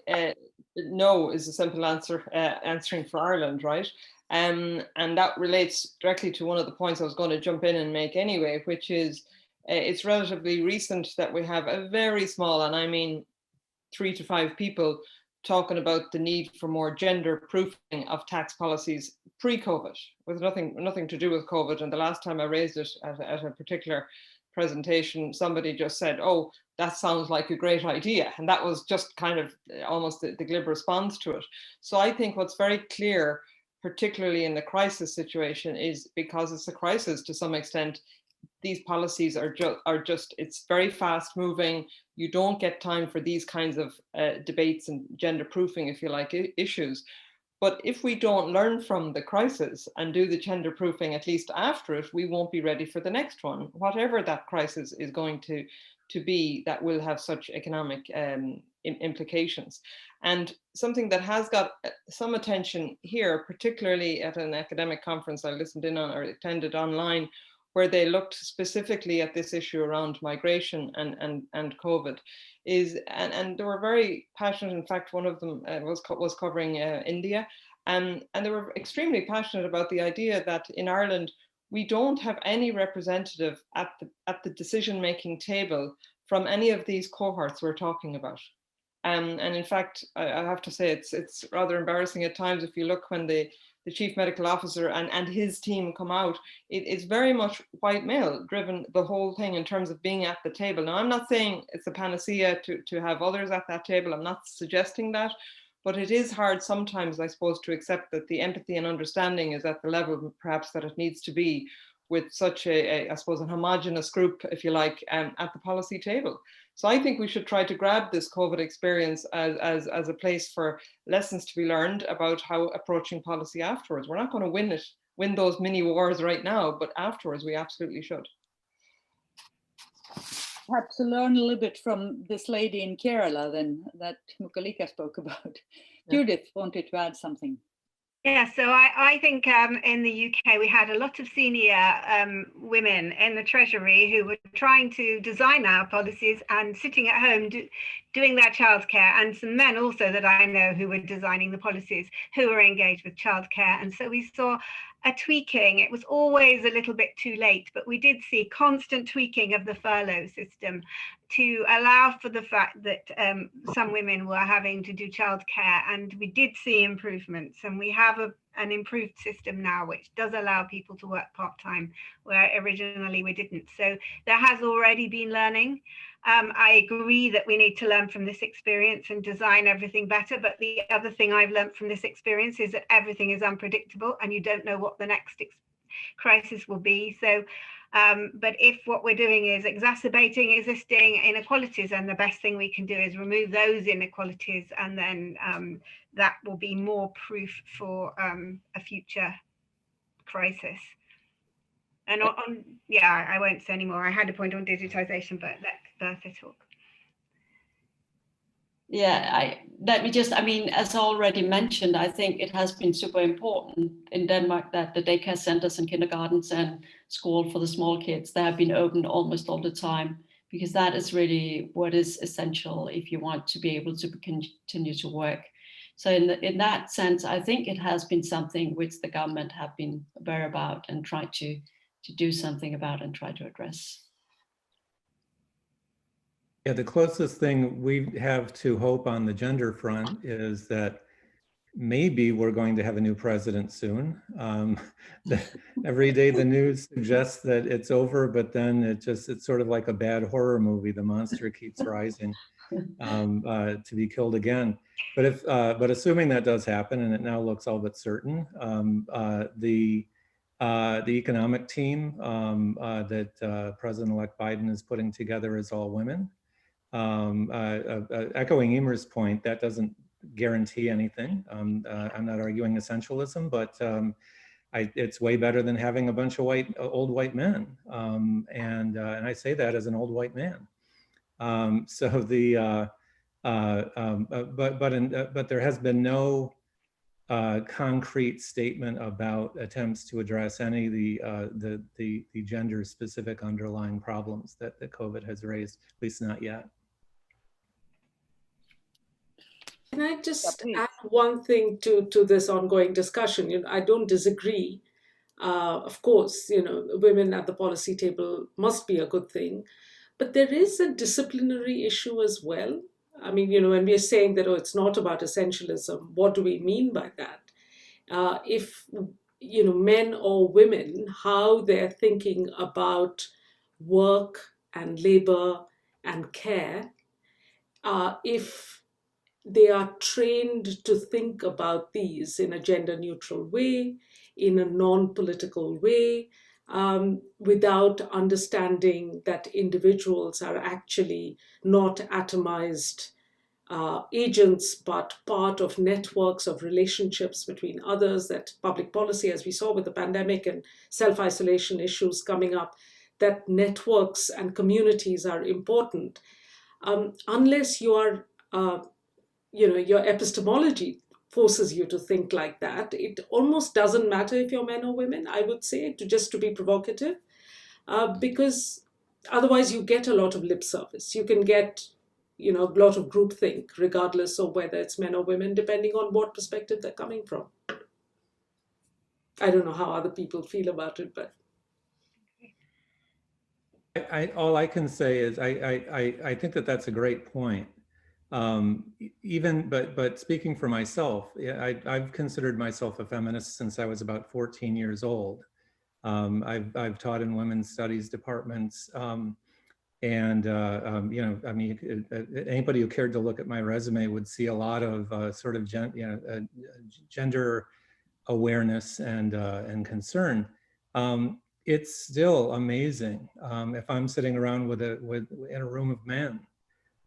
Speaker 4: no is a simple answer, answering for Ireland, right? And that relates directly to one of the points I was going to jump in and make anyway, which is it's relatively recent that we have a very small, and I mean 3 to 5 people, talking about the need for more gender proofing of tax policies pre-COVID, with nothing to do with COVID. And the last time I raised it at a particular presentation, somebody just said, "Oh, that sounds like a great idea," and that was just kind of almost the glib response to it. So I think what's very clear, particularly in the crisis situation, is because it's a crisis to some extent, these policies are just it's very fast moving. You don't get time for these kinds of debates and gender proofing, if you like, issues. But if we don't learn from the crisis and do the gender proofing at least after it, we won't be ready for the next one, whatever that crisis is going to be, that will have such economic implications. And something that has got some attention here, particularly at an academic conference I listened in on or attended online, where they looked specifically at this issue around migration and COVID, is and they were very passionate. In fact, one of them was covering India, and they were extremely passionate about the idea that in Ireland we don't have any representative at the decision-making table from any of these cohorts we're talking about. And in fact, I have to say it's rather embarrassing at times if you look when the chief medical officer and his team come out, it's very much white male driven, the whole thing, in terms of being at the table. Now, I'm not saying it's a panacea to have others at that table. I'm not suggesting that, but it is hard sometimes, I suppose, to accept that the empathy and understanding is at the level perhaps that it needs to be with such I suppose, a homogenous group, if you like, at the policy table. So I think we should try to grab this COVID experience as a place for lessons to be learned about how approaching policy afterwards. We're not going to win those mini wars right now, but afterwards we absolutely should.
Speaker 1: Perhaps to learn a little bit from this lady in Kerala then that Mukulika spoke about. Yeah. Judith wanted to add something.
Speaker 2: Yeah, so I think in the UK we had a lot of senior women in the Treasury who were trying to design our policies and sitting at home doing their childcare, and some men also that I know who were designing the policies who were engaged with childcare. And so we saw a tweaking. It was always a little bit too late, but we did see constant tweaking of the furlough system to allow for the fact that some women were having to do childcare, and we did see improvements, and we have an improved system now which does allow people to work part-time where originally we didn't. So there has already been learning. I agree that we need to learn from this experience and design everything better, but the other thing I've learned from this experience is that everything is unpredictable and you don't know what the next crisis will be. So but if what we're doing is exacerbating existing inequalities, then the best thing we can do is remove those inequalities, and then that will be more proof for a future crisis. And yeah, I won't say anymore. I had a point on digitization, but let Birthe talk.
Speaker 6: Yeah, I mean, as already mentioned, I think it has been super important in Denmark that the daycare centers and kindergartens and school for the small kids, they have been open almost all the time, because that is really what is essential if you want to be able to continue to work. So in that sense, I think it has been something which the government have been aware about and tried to do something about and try to address.
Speaker 7: Yeah, the closest thing we have to hope on the gender front is that maybe we're going to have a new president soon. Every day the news suggests that it's over, but then it's sort of like a bad horror movie. The monster keeps rising to be killed again. But assuming that does happen, and it now looks all but certain, the economic team that President-elect Biden is putting together is all women. Echoing Emer's point, that doesn't guarantee anything. I'm not arguing essentialism, but it's way better than having a bunch of old white men. And I say that as an old white man. But there has been no concrete statement about attempts to address any of the gender-specific underlying problems that COVID has raised, at least not yet.
Speaker 5: Can I just
Speaker 1: please.
Speaker 5: add one thing to this ongoing discussion? You know, I don't disagree. Of course, you know, women at the policy table must be a good thing, but there is a disciplinary issue as well. I mean, you know, when we are saying that, oh, it's not about essentialism, what do we mean by that? If, you know, men or women, how they're thinking about work and labor and care, if they are trained to think about these in a gender neutral way, in a non-political way, without understanding that individuals are actually not atomized agents, but part of networks of relationships between others, that public policy, as we saw with the pandemic and self-isolation issues coming up, that networks and communities are important. Unless you are you know, your epistemology forces you to think like that, it almost doesn't matter if you're men or women, I would say, to be provocative, because otherwise you get a lot of lip service. You can get, you know, a lot of groupthink, regardless of whether it's men or women, depending on what perspective they're coming from. I don't know how other people feel about it, but
Speaker 7: all I can say is I think that that's a great point. But speaking for myself, I've considered myself a feminist since I was about 14 years old. I've taught in women's studies departments, you know, I mean, anybody who cared to look at my resume would see a lot of sort of gender awareness and concern. It's still amazing if I'm sitting around in a room of men,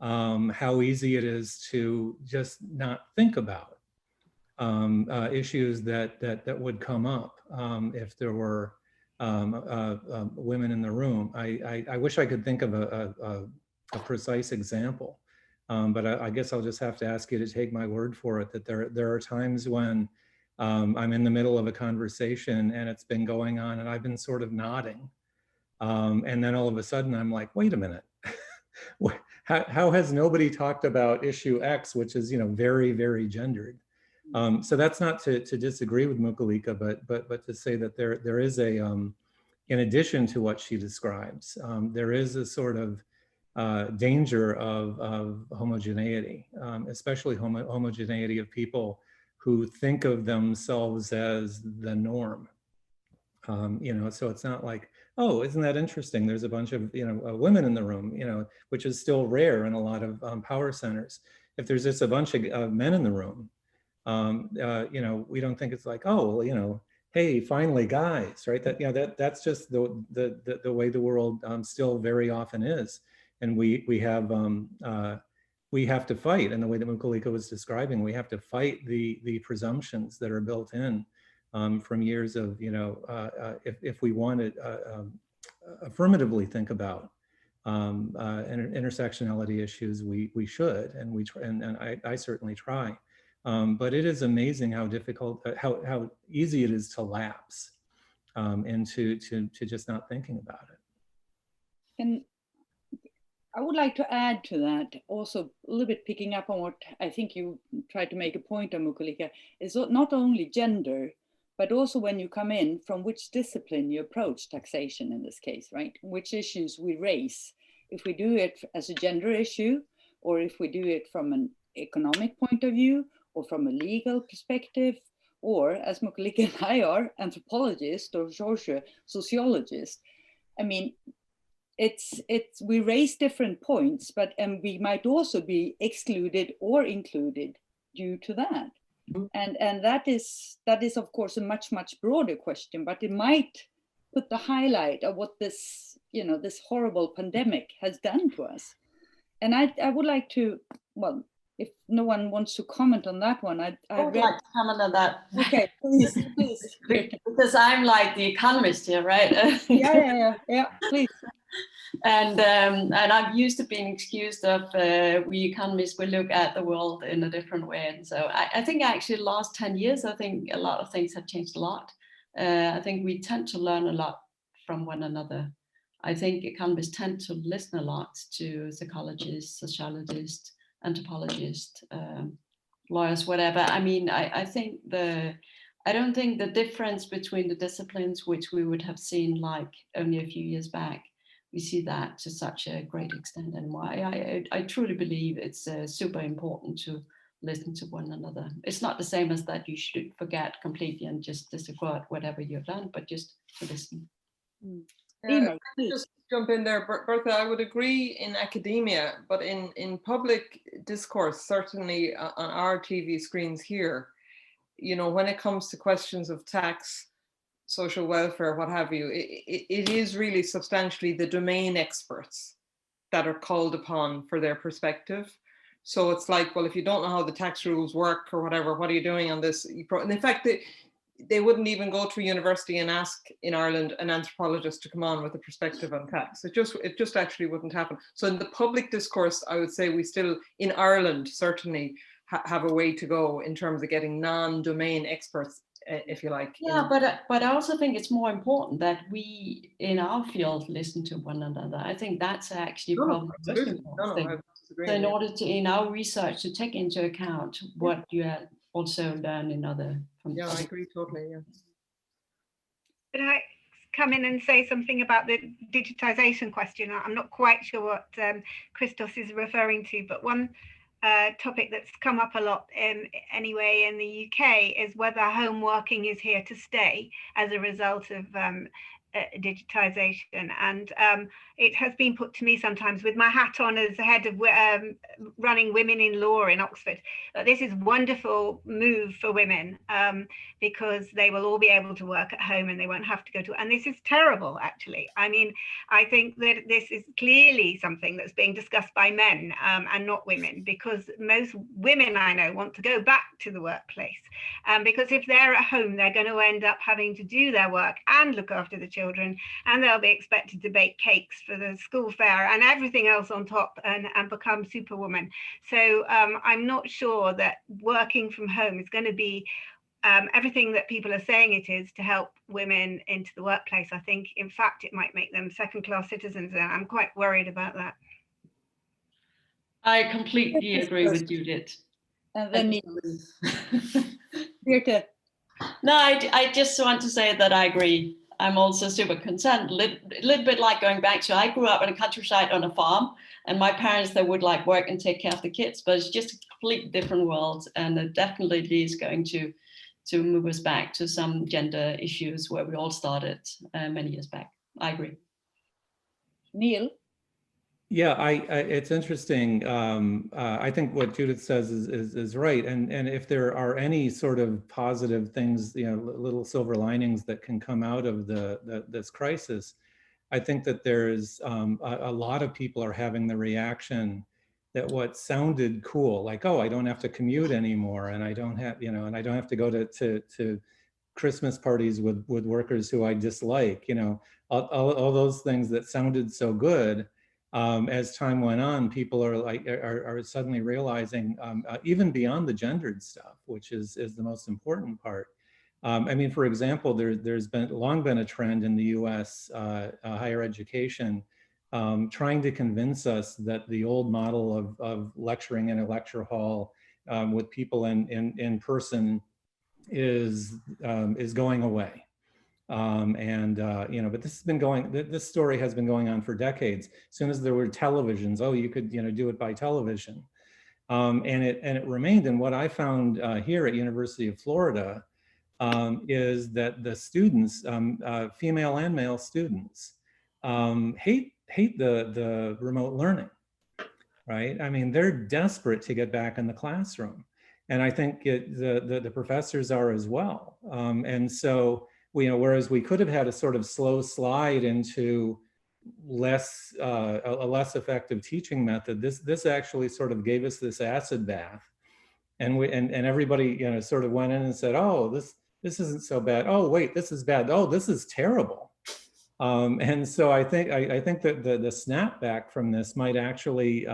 Speaker 7: how easy it is to just not think about issues that would come up if there were women in the room. I wish I could think of a precise example, but I guess I'll just have to ask you to take my word for it that there are times when I'm in the middle of a conversation and it's been going on and I've been sort of nodding, and then all of a sudden I'm like, wait a minute. How has nobody talked about issue X, which is, you know, very, very gendered? So that's not to disagree with Mukulika, but to say that there is a, in addition to what she describes, there is a sort of danger of homogeneity, especially homogeneity of people who think of themselves as the norm. You know, so it's not like, oh, isn't that interesting? There's a bunch of, you know, women in the room, you know, which is still rare in a lot of power centers. If there's just a bunch of men in the room, you know, we don't think it's like, oh, well, you know, hey, finally, guys, right? That, you know, that's just the way the world still very often is, and we have to fight. And the way that Mukulika was describing, we have to fight the presumptions that are built in. From years of, you know, if we want to affirmatively think about intersectionality issues, we should, and we try, and I certainly try. But it is amazing how difficult, how easy it is to lapse into just not thinking about it.
Speaker 1: And I would like to add to that, also a little bit picking up on what I think you tried to make a point on, Mukulika, is not only gender, but also when you come in, from which discipline you approach taxation in this case, right? Which issues we raise. If we do it as a gender issue, or if we do it from an economic point of view, or from a legal perspective, or as Mukulika and I are, anthropologists, or Jorge, sociologists. I mean, we raise different points, but we might also be excluded or included due to that. And that is of course a much broader question, but it might put the highlight of what this, you know, this horrible pandemic has done to us. And I would like to, well, if no one wants to comment on that one, I
Speaker 6: would like to comment on that.
Speaker 1: Okay, please.
Speaker 6: Because I'm like the economist here, right?
Speaker 1: Yeah, please.
Speaker 6: And I'm used to being excused of we economists, we look at the world in a different way. And so I think actually the last 10 years, I think a lot of things have changed a lot. I think we tend to learn a lot from one another. I think economists tend to listen a lot to psychologists, sociologists, anthropologists, lawyers, whatever. I mean, I think I don't think the difference between the disciplines, which we would have seen like only a few years back, we see that to such a great extent. And why I truly believe it's super important to listen to one another. It's not the same as that you should forget completely and just disregard whatever you've done, but just to listen.
Speaker 1: Emer,
Speaker 4: Just jump in there, Birthe. I would agree in academia, but in public discourse, certainly on our TV screens here, you know, when it comes to questions of tax, social welfare, what have you, it is really substantially the domain experts that are called upon for their perspective. So it's like, well, if you don't know how the tax rules work or whatever, what are you doing on this? And in fact, they wouldn't even go to university and ask in Ireland an anthropologist to come on with a perspective on tax. It just actually wouldn't happen. So in the public discourse, I would say we still, in Ireland, certainly have a way to go in terms of getting non-domain experts, if you like.
Speaker 6: Yeah, but I also think it's more important that we in our field listen to one another. I think that's actually probably the most important thing. So in order to, in our research, to take into account what you also learn in other.
Speaker 4: Yeah, I agree totally. Yeah.
Speaker 2: Could I come in and say something about the digitization question? I'm not quite sure what Christos is referring to, but one topic that's come up a lot anyway in the UK is whether home working is here to stay as a result of digitization. And it has been put to me sometimes with my hat on as the head of running Women in Law in Oxford. This is a wonderful move for women because they will all be able to work at home and they won't have to go to, and this is terrible, actually. I mean, I think that this is clearly something that's being discussed by men and not women, because most women I know want to go back to the workplace because if they're at home, they're going to end up having to do their work and look after the children, and they'll be expected to bake cakes for the school fair and everything else on top and become superwoman. So I'm not sure that working from home is going to be everything that people are saying it is to help women into the workplace. I think, in fact, it might make them second-class citizens, and I'm quite worried about that.
Speaker 6: I completely agree with Judith.
Speaker 1: And then Birthe.
Speaker 6: No, I just want to say that I agree. I'm also super concerned, a little bit like going back to, I grew up in a countryside on a farm, and my parents, they would like work and take care of the kids, but it's just a completely different world. And it definitely is going to move us back to some gender issues where we all started many years back. I agree.
Speaker 1: Neil?
Speaker 7: Yeah, it's interesting. I think what Judith says is right. And if there are any sort of positive things, you know, little silver linings that can come out of this crisis, I think that there's a lot of people are having the reaction that what sounded cool, like, oh, I don't have to commute anymore, and I don't have, you know, and I don't have to go to Christmas parties with workers who I dislike, you know, all those things that sounded so good. As time went on, people are suddenly realizing, even beyond the gendered stuff, which is the most important part. I mean, for example, there's long been a trend in the U.S. Higher education trying to convince us that the old model of lecturing in a lecture hall with people in person is going away. You know, but this story has been going on for decades. As soon as there were televisions, oh, you could, you know, do it by television. And it remained. And what I found here at University of Florida is that the students, female and male students, hate the remote learning, right? I mean, they're desperate to get back in the classroom. And I think the professors are as well. And so, you know, whereas we could have had a sort of slow slide into a less effective teaching method, this actually sort of gave us this acid bath, and everybody, you know, sort of went in and said, oh, this isn't so bad. Oh, wait, this is bad. Oh, this is terrible. And so I think that the snapback from this might actually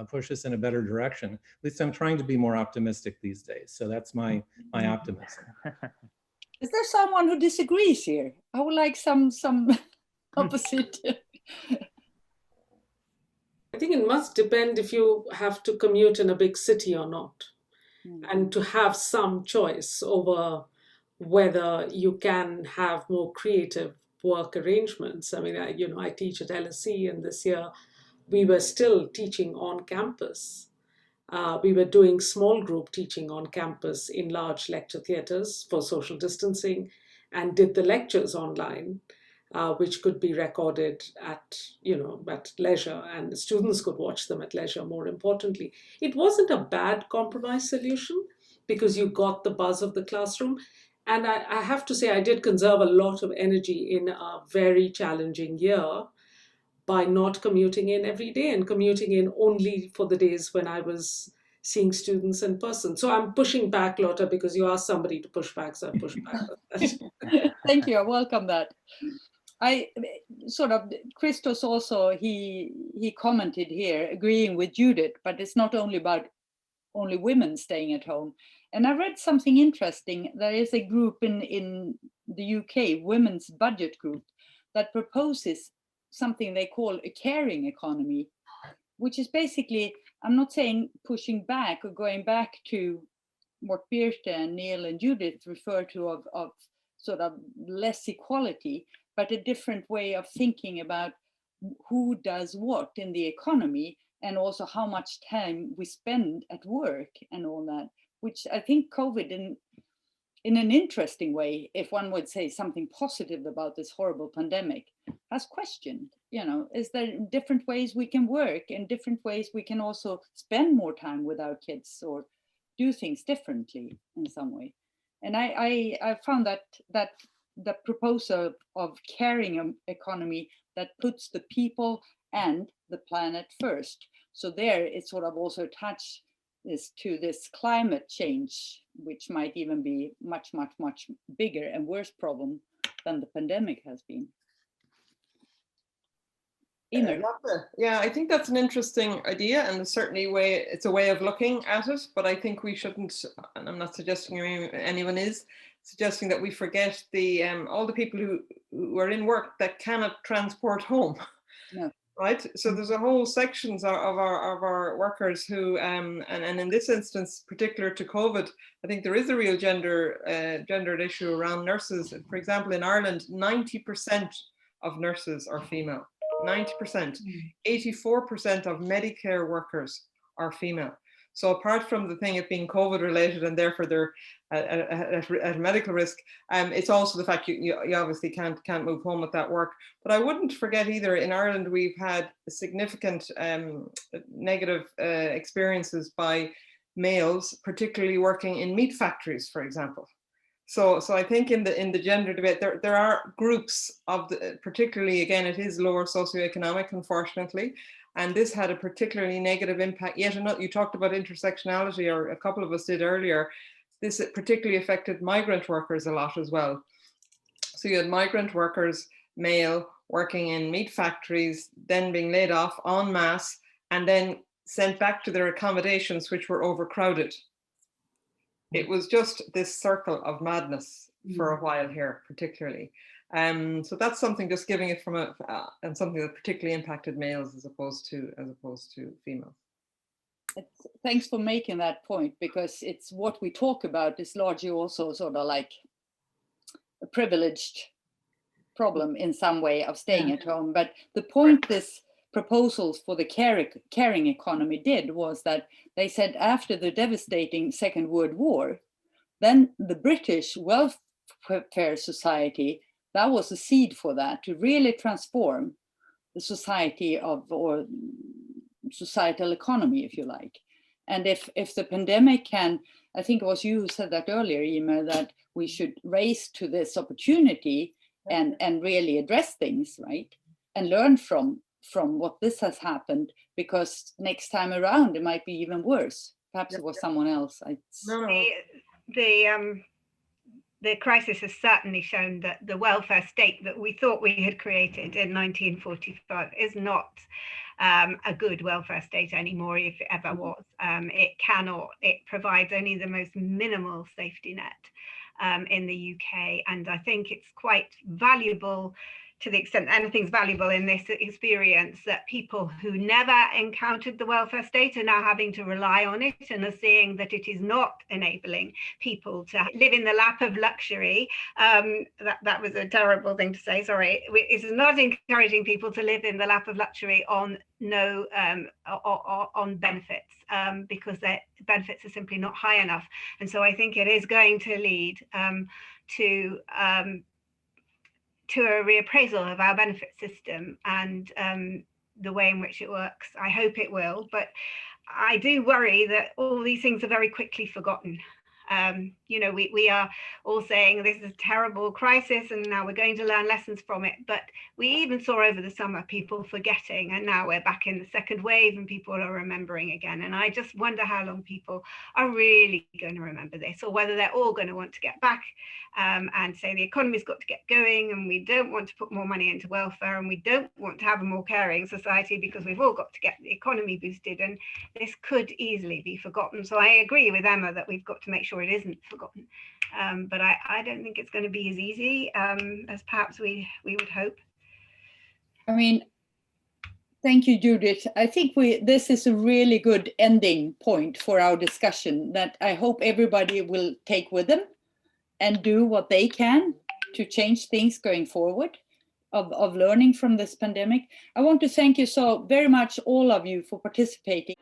Speaker 7: push us in a better direction. At least I'm trying to be more optimistic these days. So that's my optimism.
Speaker 1: Is there someone who disagrees here? I would like some opposite.
Speaker 5: I think it must depend if you have to commute in a big city or not, and to have some choice over whether you can have more creative work arrangements. I mean, I teach at LSE, and this year we were still teaching on campus. We were doing small group teaching on campus in large lecture theatres for social distancing, and did the lectures online, which could be recorded at leisure, and the students could watch them at leisure. More importantly, it wasn't a bad compromise solution because you got the buzz of the classroom. And I have to say, I did conserve a lot of energy in a very challenging year by not commuting in every day and commuting in only for the days when I was seeing students in person. So I'm pushing back, Lotta, because you asked somebody to push back, so I pushed back.
Speaker 1: Thank you, I welcome that. Christos also, he commented here, agreeing with Judith, but it's not only about only women staying at home. And I read something interesting. There is a group in the UK, Women's Budget Group, that proposes something they call a caring economy, which is basically, I'm not saying pushing back or going back to what Birthe and Neil and Judith refer to of sort of less equality, but a different way of thinking about who does what in the economy, and also how much time we spend at work and all that, which I think COVID in an interesting way, if one would say something positive about this horrible pandemic, has questioned, is there different ways we can work and different ways we can also spend more time with our kids or do things differently in some way. And I found that the proposal of caring economy that puts the people and the planet first. So there it sort of also attached is to this climate change, which might even be much, much, much bigger and worse problem than the pandemic has been. Emer.
Speaker 4: Yeah, I think that's an interesting idea, and certainly it's a way of looking at it, but I think we shouldn't, and I'm not suggesting anyone is, suggesting that we forget all the people who are in work that cannot transport home.
Speaker 1: No.
Speaker 4: Right, so there's a whole sections of our workers who, and in this instance, particular to COVID, I think there is a real gendered issue around nurses. For example, in Ireland, 90% of nurses are female. 90%, 84% of Medicare workers are female. So apart from the thing of being COVID related and therefore they're at medical risk, it's also the fact you obviously can't move home with that work. But I wouldn't forget either, in Ireland we've had significant negative experiences by males, particularly working in meat factories, for example. So I think in the gender debate, there are groups of particularly, again, it is lower socioeconomic, unfortunately, and this had a particularly negative impact. Yet another, you talked about intersectionality, or a couple of us did earlier. This particularly affected migrant workers a lot as well. So you had migrant workers, male, working in meat factories, then being laid off en masse, and then sent back to their accommodations, which were overcrowded. It was just this circle of madness for a while here, particularly. So that's something, just giving it from and something that particularly impacted males as opposed to females.
Speaker 1: Thanks for making that point, because it's what we talk about is largely also sort of like a privileged problem in some way of staying at home. But the point this proposals for the caring economy did was that they said after the devastating Second World War, then the British welfare society, that was a seed for that, to really transform the society or societal economy, if you like. And if the pandemic can, I think it was you who said that earlier, Emer, that we should race to this opportunity and really address things, right? And learn from what this has happened, because next time around it might be even worse. Perhaps it was someone else.
Speaker 2: The crisis has certainly shown that the welfare state that we thought we had created in 1945 is not a good welfare state anymore, if it ever was. It provides only the most minimal safety net in the UK. And I think it's quite valuable to the extent anything's valuable in this experience, that people who never encountered the welfare state are now having to rely on it and are seeing that it is not enabling people to live in the lap of luxury. That was a terrible thing to say, sorry. It's not encouraging people to live in the lap of luxury on on benefits, because their benefits are simply not high enough. And so I think it is going to lead to a reappraisal of our benefit system and the way in which it works. I hope it will, but I do worry that all these things are very quickly forgotten. You know, we are all saying this is a terrible crisis and now we're going to learn lessons from it. But we even saw over the summer people forgetting, and now we're back in the second wave and people are remembering again. And I just wonder how long people are really going to remember this, or whether they're all going to want to get back and say the economy's got to get going and we don't want to put more money into welfare and we don't want to have a more caring society because we've all got to get the economy boosted, and this could easily be forgotten. So I agree with Emma that we've got to make sure it isn't forgotten, but I don't think it's going to be as easy as perhaps we would hope.
Speaker 1: I mean, thank you, Judith. I think this is a really good ending point for our discussion that I hope everybody will take with them and do what they can to change things going forward, of learning from this pandemic. I want to thank you so very much, all of you, for participating.